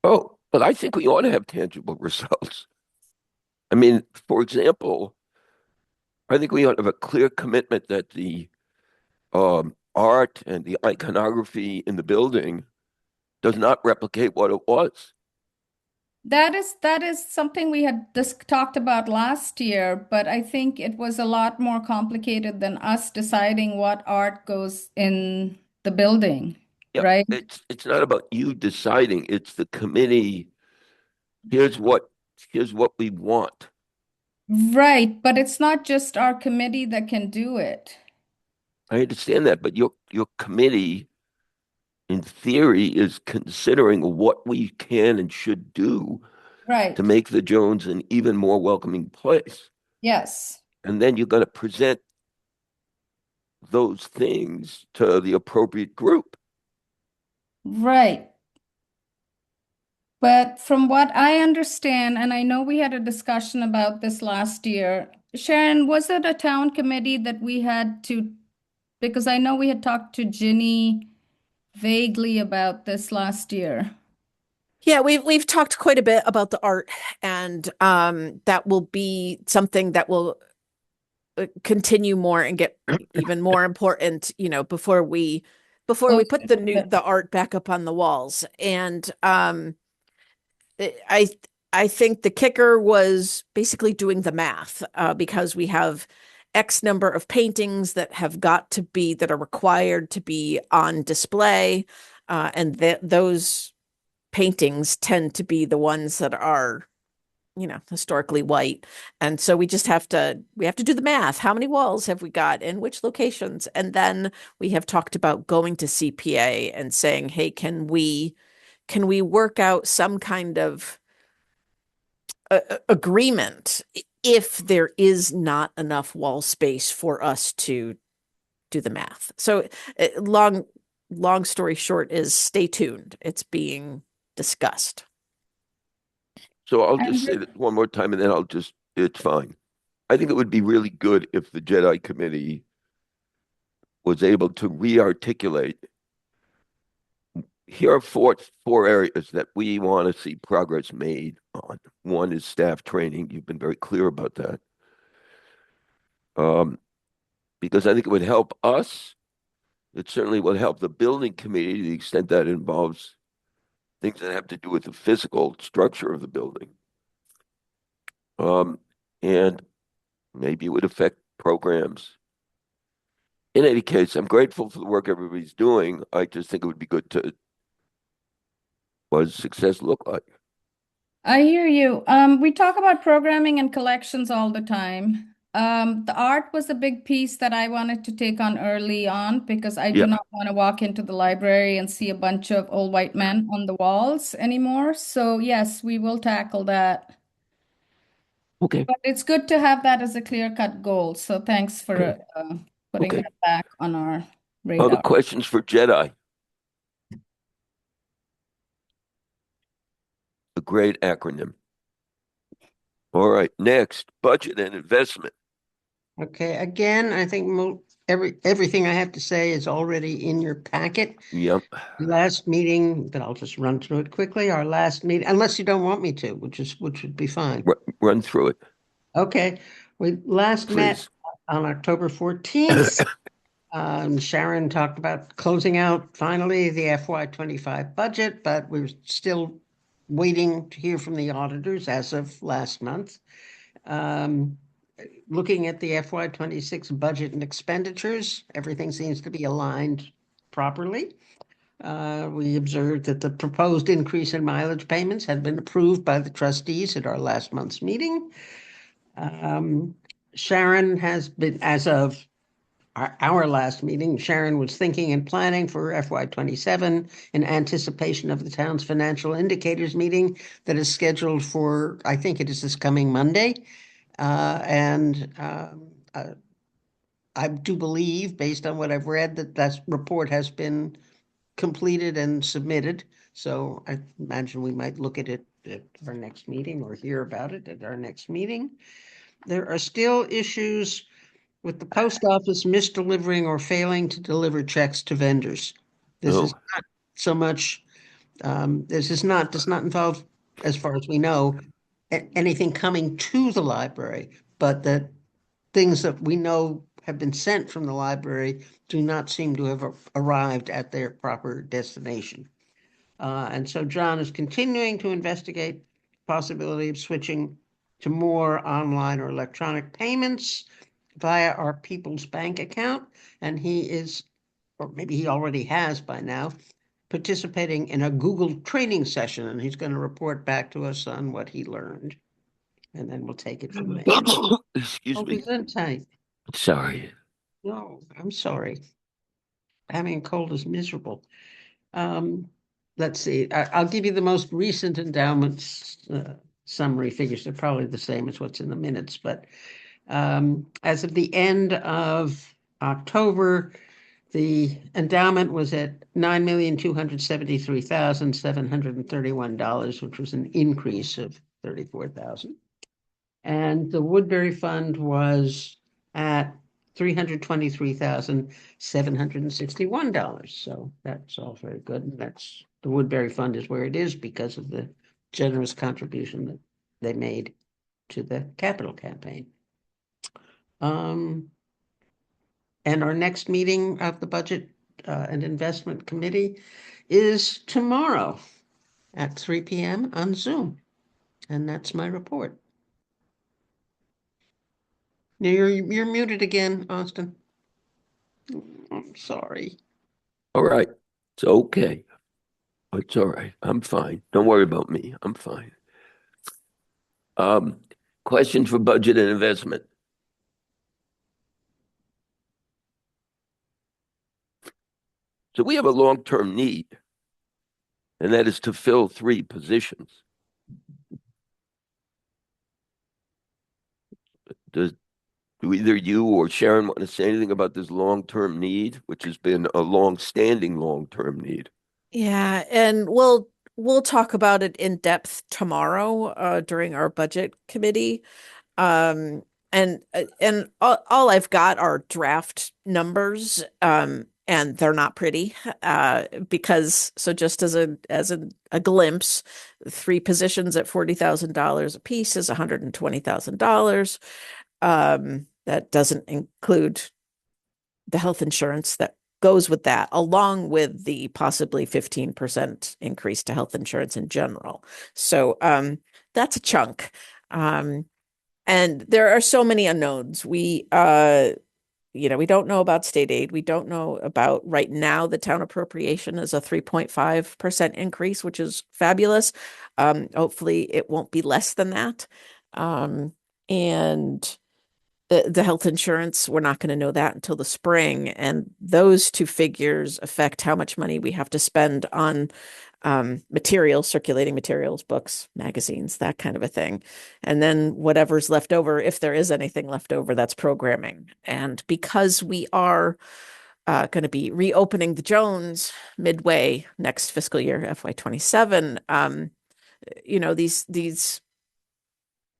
Oh, but I think we ought to have tangible results. I mean, for example, I think we ought to have a clear commitment that the art and the iconography in the building does not replicate what it was. That is something we had talked about last year, but I think it was a lot more complicated than us deciding what art goes in the building, Yeah, right? it's not about you deciding. It's the committee. Here's what here's what we want. Right, but it's not just our committee that can do it. I understand that, but your committee, in theory, is considering what we can and should do to Right. make the Jones an even more welcoming place. Yes. And then you're going to present those things to the appropriate group. Right. But from what I understand, and I know we had a discussion about this last year, Sharon, was it a town committee that we had to, because I know we had talked to Ginny vaguely about this last year. Yeah, we've talked quite a bit about the art, and that will be something that will continue more and get even more important, before we put the art back up on the walls. And I I think the kicker was basically doing the math, because we have X number of paintings that are required to be on display, and those paintings tend to be the ones that are, historically white. And so we have to do the math. How many walls have we got in which locations? And then we have talked about going to CPA and saying, hey, can we work out some kind of agreement if there is not enough wall space for us to do the math? So long story short is stay tuned. It's being discussed. So I'll just say And that one more time and then it's fine. I think it would be really good if the Jedi Committee was able to re-articulate here are four areas that we want to see progress made on. One is staff training. You've been very clear about that. Because I think it would help us. It certainly will help the building committee to the extent that it involves things that have to do with the physical structure of the building. And maybe it would affect programs. In any case, I'm grateful for the work everybody's doing. I just think it would be good to, what does success look like? I hear you. We talk about programming and collections all the time. The art was a big piece that I wanted to take on early on because I do Yeah. not want to walk into the library and see a bunch of old white men on the walls anymore. So yes, we will tackle that. Okay. But it's good to have that as a clear-cut goal. So thanks Okay. for putting Okay. that back on our Other radar. questions for Jedi? A great acronym. All right. Next, budget and investment. Okay, again, I think everything I have to say is already in your packet. Yep. Last meeting, but I'll just run through it quickly. Our last meeting, unless you don't want me to, which would be fine. Run through it, Okay, we last met please. on October 14th. Sharon talked about closing out finally the FY25 budget, but we're still waiting to hear from the auditors as of last month. Looking at the FY26 budget and expenditures, everything seems to be aligned properly. We observed that the proposed increase in mileage payments had been approved by the trustees at our last month's meeting. Sharon has been, as of our last meeting, Sharon was thinking and planning for FY27 in anticipation of the town's financial indicators meeting that is scheduled for, I think it is this coming Monday. I do believe, based on what I've read, that report has been completed and submitted. So I imagine we might look at it at our next meeting or hear about it at our next meeting. There are still issues with the post office misdelivering or failing to deliver checks to vendors. This is Oh, not so much, does not involve, as far as we know, anything coming to the library, but that things that we know have been sent from the library do not seem to have arrived at their proper destination. And so John is continuing to investigate the possibility of switching to more online or electronic payments via our People's Bank account. And he is, or maybe he already has by now, participating in a Google training session, and he's going to report back to us on what he learned. And then we'll take it from there. excuse Oh, me. gesundheit. Sorry. No, I'm sorry. Having a cold is miserable. Let's see. I'll give you the most recent endowments summary figures. They're probably the same as what's in the minutes, but as of the end of October, the endowment was at $9,273,731, which was an increase of 34,000. And the Woodbury Fund was at $323,761. So that's all very good. And that's the Woodbury Fund is where it is because of the generous contribution that they made to the capital campaign. And our next meeting of the Budget and Investment Committee is tomorrow at 3 p.m. on Zoom. And that's my report. You're muted again, Austin. I'm sorry. All right. It's okay. It's all right. I'm fine. Don't worry about me. I'm fine. Um, question for budget and investment. So we have a long-term need, and that is to fill 3 positions. Do either you or Sharon want to say anything about this long-term need, which has been a long-standing long-term need? Yeah, and we'll talk about it in depth tomorrow during our budget committee. And all I've got are draft numbers. and they're not pretty, because so just as a glimpse, 3 positions at $40,000 a piece is $120,000. That doesn't include the health insurance that goes with that, along with the possibly 15% increase to health insurance in general. So that's a chunk. And there are so many unknowns. We don't know about state aid. We don't know about right now the town appropriation is a 3.5% increase, which is fabulous. Hopefully it won't be less than that. And the health insurance, we're not going to know that until the spring. And those two figures affect how much money we have to spend on materials, circulating materials, books, magazines, that kind of a thing. And then whatever's left over, if there is anything left over, that's programming. And because we are going to be reopening the Jones midway next fiscal year, FY27,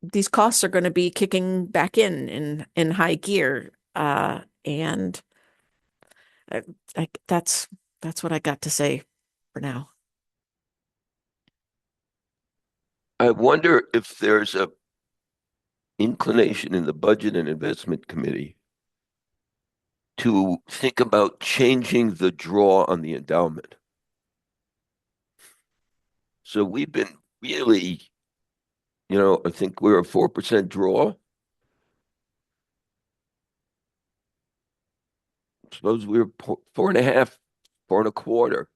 these costs are going to be kicking back in high gear, and that's what I got to say for now. I wonder if there's a inclination in the Budget and Investment Committee to think about changing the draw on the endowment. So we've been really, I think we're a 4% draw. Suppose we were 4.5, 4.25.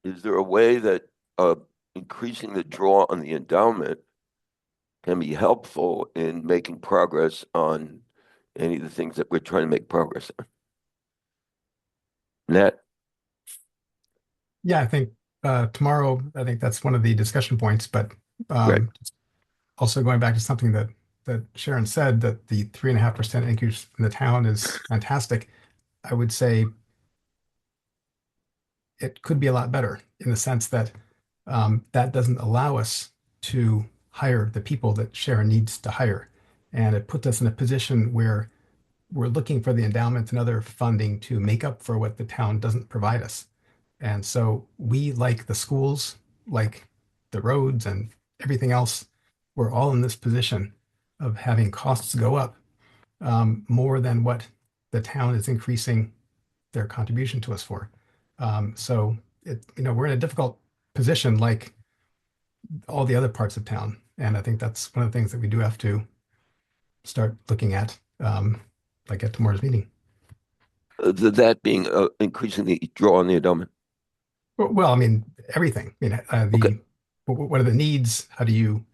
Is there a way that increasing the draw on the endowment can be helpful in making progress on any of the things that we're trying to make progress on? Nat? Yeah, I think tomorrow, I think that's one of the discussion points, but Right. also going back to something that Sharon said, that the 3.5% increase in the town is fantastic. I would say it could be a lot better in the sense that that doesn't allow us to hire the people that Sharon needs to hire. And it puts us in a position where we're looking for the endowment and other funding to make up for what the town doesn't provide us. And so we, like the schools, like the roads and everything else, we're all in this position of having costs go up more than what the town is increasing their contribution to us for. So we're in a difficult position like all the other parts of town. And I think that's one of the things that we do have to start looking at, like at tomorrow's meeting. That being increasing the draw on the endowment. Well, I mean, everything. I mean, Okay. what are the needs? How do you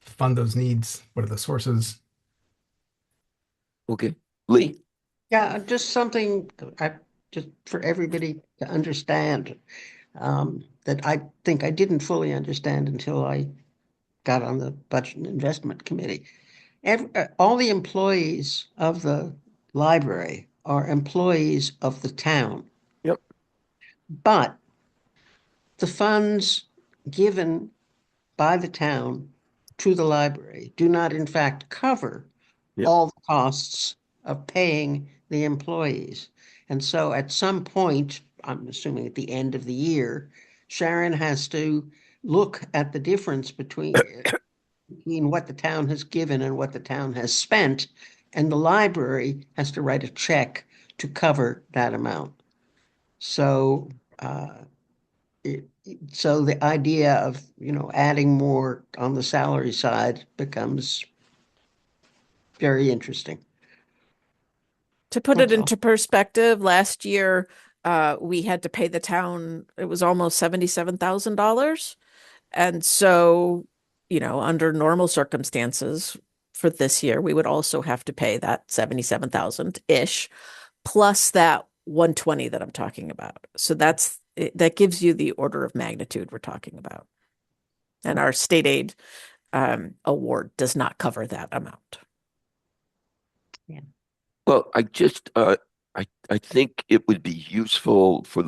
fund those needs? What are the sources? Okay. Lee? Yeah, just something just for everybody to understand, that I think I didn't fully understand until I got on the Budget and Investment Committee. All the employees of the library are employees of the town, Yep. but the funds given by the town to the library do not in fact cover Yep. all the costs of paying the employees. And so at some point, I'm assuming at the end of the year, Sharon has to look at the difference between what the town has given and what the town has spent, and the library has to write a check to cover that amount. So so the idea of adding more on the salary side becomes very interesting. To put it That's all. into perspective, last year we had to pay the town, it was almost $77,000. And so, under normal circumstances for this year, we would also have to pay that 77,000-ish plus that 120 that I'm talking about. So that gives you the order of magnitude we're talking about. And our state aid award does not cover that amount. Well, I think it would be useful for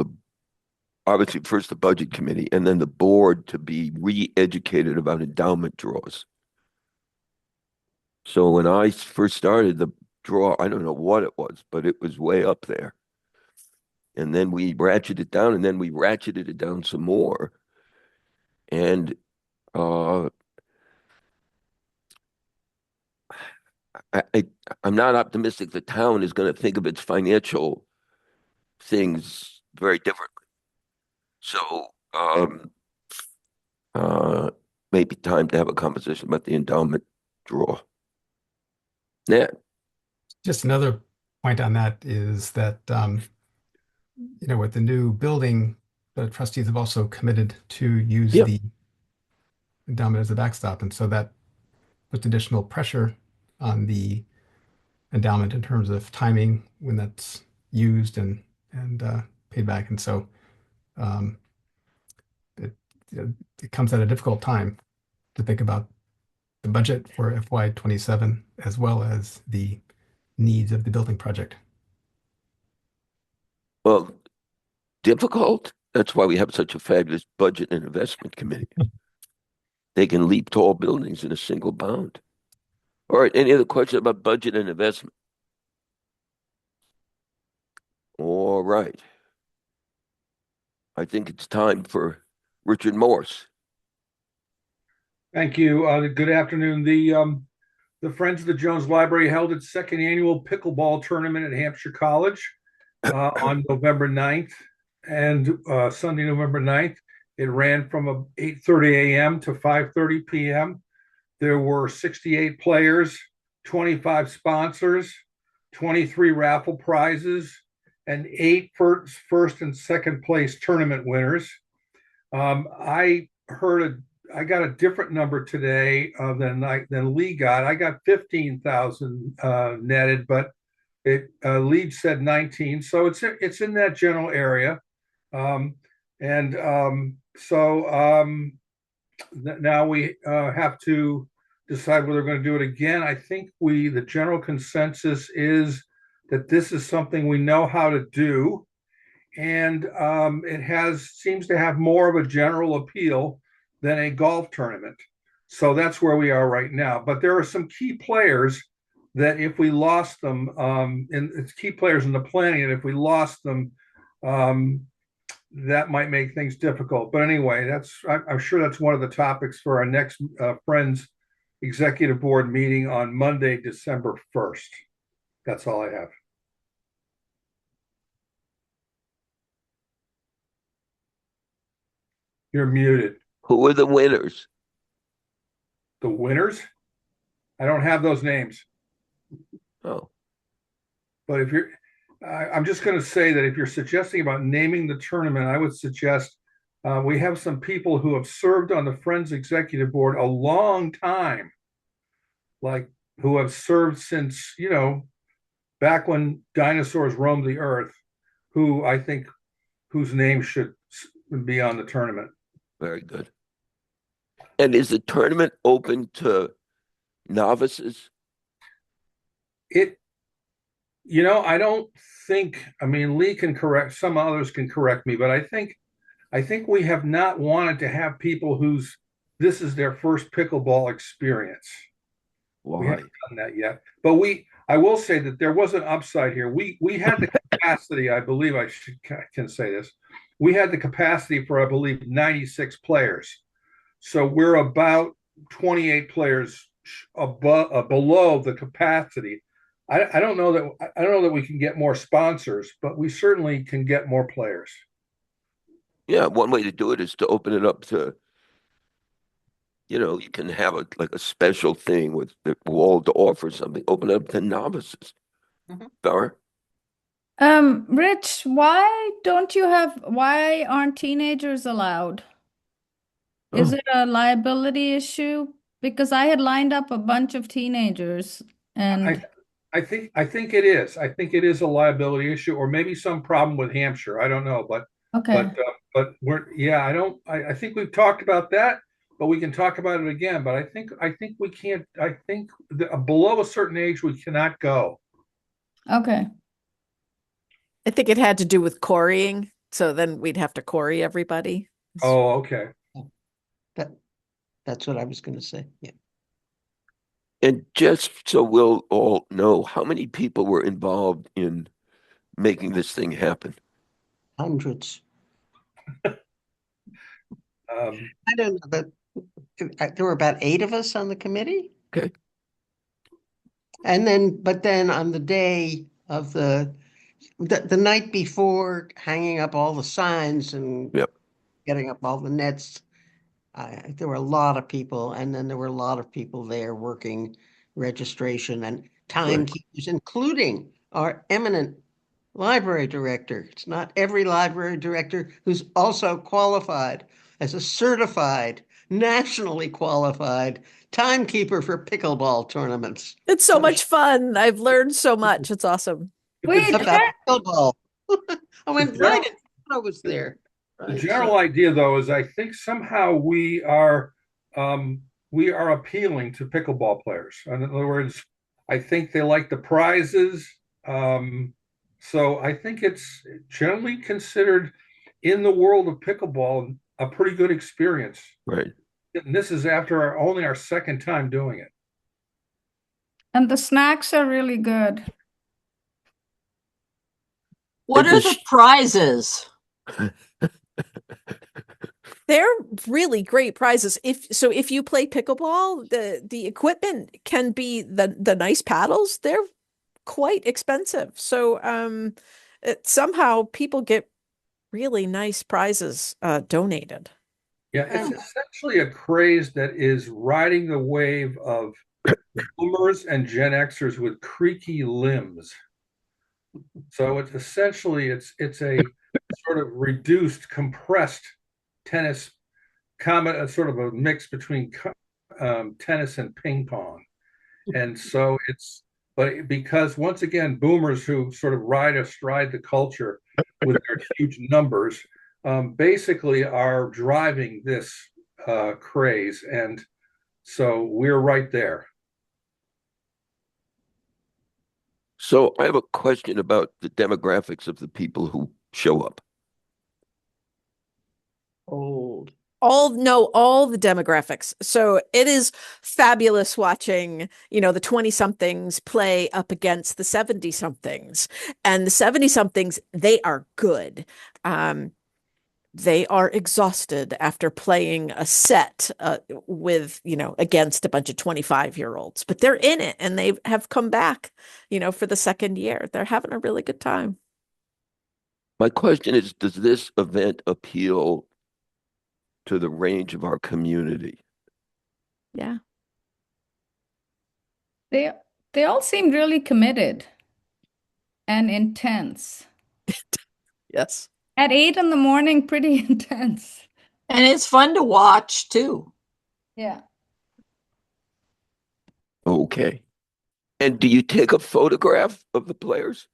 obviously first the Budget Committee and then the board to be re-educated about endowment draws. So when I first started, draw. I don't know what it was, but it was way up there. And then we ratcheted it down, and then we ratcheted it down some more. And uh, I, I'm not optimistic the town is going to think of its financial things very differently. So uh, maybe time to have a conversation about the endowment draw. Yeah. Just another point on that is that, with the new building, the trustees have also committed to use Yeah. the endowment as a backstop. And so that puts additional pressure on the endowment in terms of timing when that's used and paid back. And so um, it, it comes at a difficult time to think about the budget for FY27 as well as the needs of the building project. Well, difficult. That's why we have such a fabulous budget and investment committee. They can leap tall buildings in a single bound. All right. Any other questions about budget and investment? All right. I think it's time for Richard Morse. Thank you. Good afternoon. The Friends of the Jones Library held its second annual pickleball tournament at Hampshire College on November 9th and Sunday, November 9th. It ran from 8:30 a.m. to 5:30 p.m. There were 68 players, 25 sponsors, 23 raffle prizes, and 8 first and second place tournament winners. I got a different number today than Lee got. I got 15,000 netted, but Lee said 19, so it's in that general area. And so now we have to decide whether we're going to do it again. I think the general consensus is that this is something we know how to do, and it seems to have more of a general appeal than a golf tournament. So that's where we are right now. But there are some key players that if we lost them, and it's key players in the planning, and if we lost them, that might make things difficult. But anyway, I'm sure that's one of the topics for our next Friends Executive Board meeting on Monday, December 1st. That's all I have. You're muted. Who are the winners? The winners? I don't have those names. Oh, But I'm just going to say that if you're suggesting about naming the tournament, I would suggest we have some people who have served on the Friends Executive Board a long time, like who have served since, back when dinosaurs roamed the earth, who I think whose name should be on the tournament. very good. And is the tournament open to novices? I don't think, Lee can correct, some others can correct me, but I think we have not wanted to have people this is their first pickleball experience. Why? We haven't done that yet. But I will say that there was an upside here. We had the capacity, I believe I can say this. We had the capacity for, I believe, 96 players. So we're about 28 players below the capacity. I don't know that we can get more sponsors, but we certainly can get more players. Yeah, one way to do it is to open it up to, you can have a special thing with the wall to offer something. Open it up to novices. Mhm. Dara? Rich, why aren't teenagers allowed? Is Oh, it a liability issue? Because I had lined up a bunch of teenagers and I think it is. I think it is a liability issue, or maybe some problem with Hampshire. I don't know, but okay. I think we've talked about that, but we can talk about it again. But I think we can't. I think below a certain age we cannot go. Okay. I think it had to do with quarrying. So then we'd have to quarry everybody. Oh, okay. That's what I was going to say. Yeah. And just so we'll all know, how many people were involved in making this thing happen? Hundreds. Um, I don't know, but there were about 8 of us on the committee. Okay. And then, but then on the day of the night before, hanging up all the signs and Yep. getting up all the nets, there were a lot of people, and then there were a lot of people there working registration and Right. timekeepers, including our eminent library director. It's not every library director who's also qualified as a certified, nationally qualified timekeeper for pickleball tournaments. It's so So much fun. I've learned so much. It's awesome. but the Wait, about general, pickleball. I the went right general, in. I was there. the Right. general idea, though, is I think somehow we are appealing to pickleball players. In other words, I think they like the prizes. So I think it's generally considered in the world of pickleball a pretty good experience. Right. And this is after only our second time doing it. and the snacks are really good. What And are the does prizes? They're really great prizes. If you play pickleball, the equipment can be the nice paddles. They're quite expensive. Somehow people get really nice prizes donated. Yeah, it's And essentially a craze that is riding the wave of boomers and Gen Xers with creaky limbs. So it's essentially it's a sort of reduced, compressed tennis comment, a sort of a mix between tennis and ping pong. And so but because once again, boomers who sort of ride astride the culture with their huge numbers, basically are driving this craze. And so we're right there. so I have a question about the demographics of the people who show up. old. All the demographics. So it is fabulous watching, the 20 somethings play up against the 70 somethings. And the 70 somethings, they are good. They are exhausted after playing a set with, against a bunch of 25-year-olds, but they're in it and they have come back, for the second year. They're having a really good time. My question is, does this event appeal to the range of our community? Yeah. They they all seemed really committed and intense. Yes. At 8 in the morning, pretty intense. And it's fun to watch too. Yeah. Okay. And do you take a photograph of the players?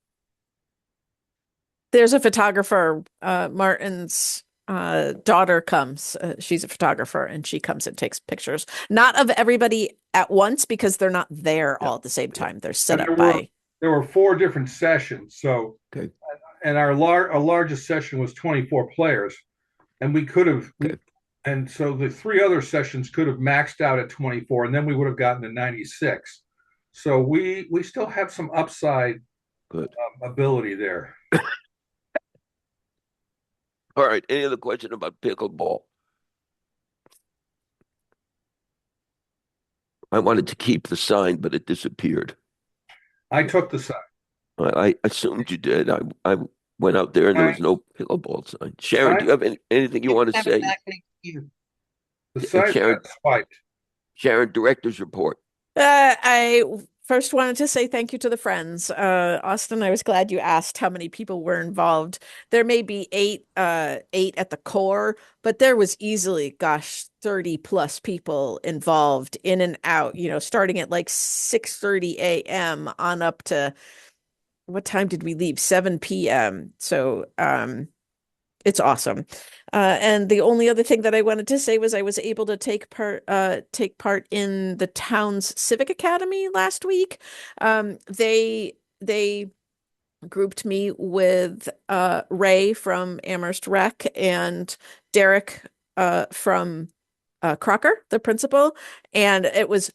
There's a photographer, Martin's daughter comes. She's a photographer and she comes and takes pictures. Not of everybody at once because they're not there Yeah. all at the same time. They're set And up by. there were 4 different sessions. So Okay. and our largest session was 24 players. And we could have Okay. and so the 3 other sessions could have maxed out at 24, and then we would have gotten to 96. So we still have some upside Good. ability there. All right. Any other question about pickleball? I wanted to keep the sign, but it disappeared. I took the side. I assumed you did. I went out there and there was no pickleball sign. Sharon, do you have anything you want to Have it say? back next year. The side Sharon, got swiped. Sharon, director's report. I first wanted to say thank you to the friends. Austin, I was glad you asked how many people were involved. There may be eight at the core, but there was easily, gosh, 30 plus people involved in and out, starting at like 6:30 a.m. on up to what time did we leave? 7 p.m. It's awesome. And the only other thing that I wanted to say was I was able to take part in the town's civic academy last week. They grouped me with Ray from Amherst Rec and Derek from Crocker, the principal, and it was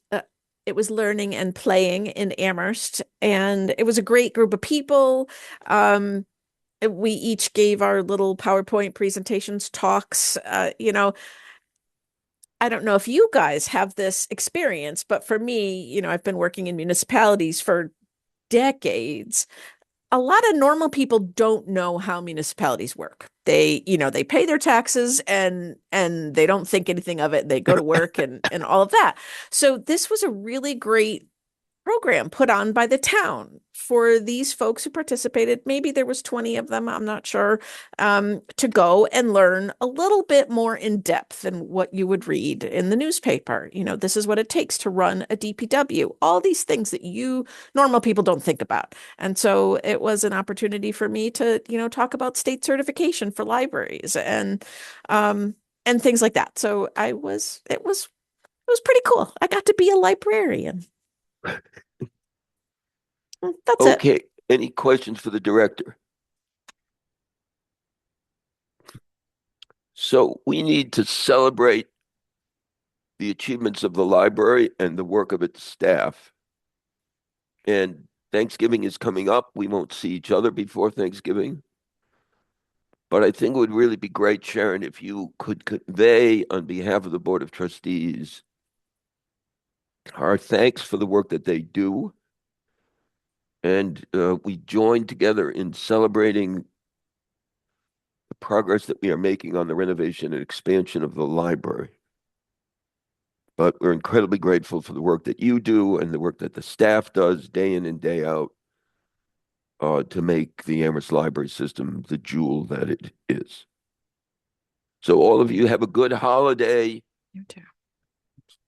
it was learning and playing in Amherst, and it was a great group of people. We each gave our little PowerPoint presentations, talks. I don't know if you guys have this experience, but for me, I've been working in municipalities for decades. A lot of normal people don't know how municipalities work. They pay their taxes and they don't think anything of it. They go to work and all of that. So this was a really great program put on by the town for these folks who participated. Maybe there was 20 of them, I'm not sure, to go and learn a little bit more in depth than what you would read in the newspaper. This is what it takes to run a DPW, all these things that you normal people don't think about. And so it was an opportunity for me to, talk about state certification for libraries and things like that. So it was pretty cool. I got to be a librarian. That's it. Okay, any questions for the director? So we need to celebrate the achievements of the library and the work of its staff. And Thanksgiving is coming up. We won't see each other before Thanksgiving. But I think it would really be great, Sharon, if you could convey on behalf of the Board of Trustees our thanks for the work that they do. And we join together in celebrating the progress that we are making on the renovation and expansion of the library. But we're incredibly grateful for the work that you do and the work that the staff does day in and day out to make the Amherst Library System the jewel that it is. So all of you have a good holiday. You too.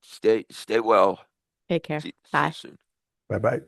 Stay well. Take care. See you Bye. soon. Bye bye.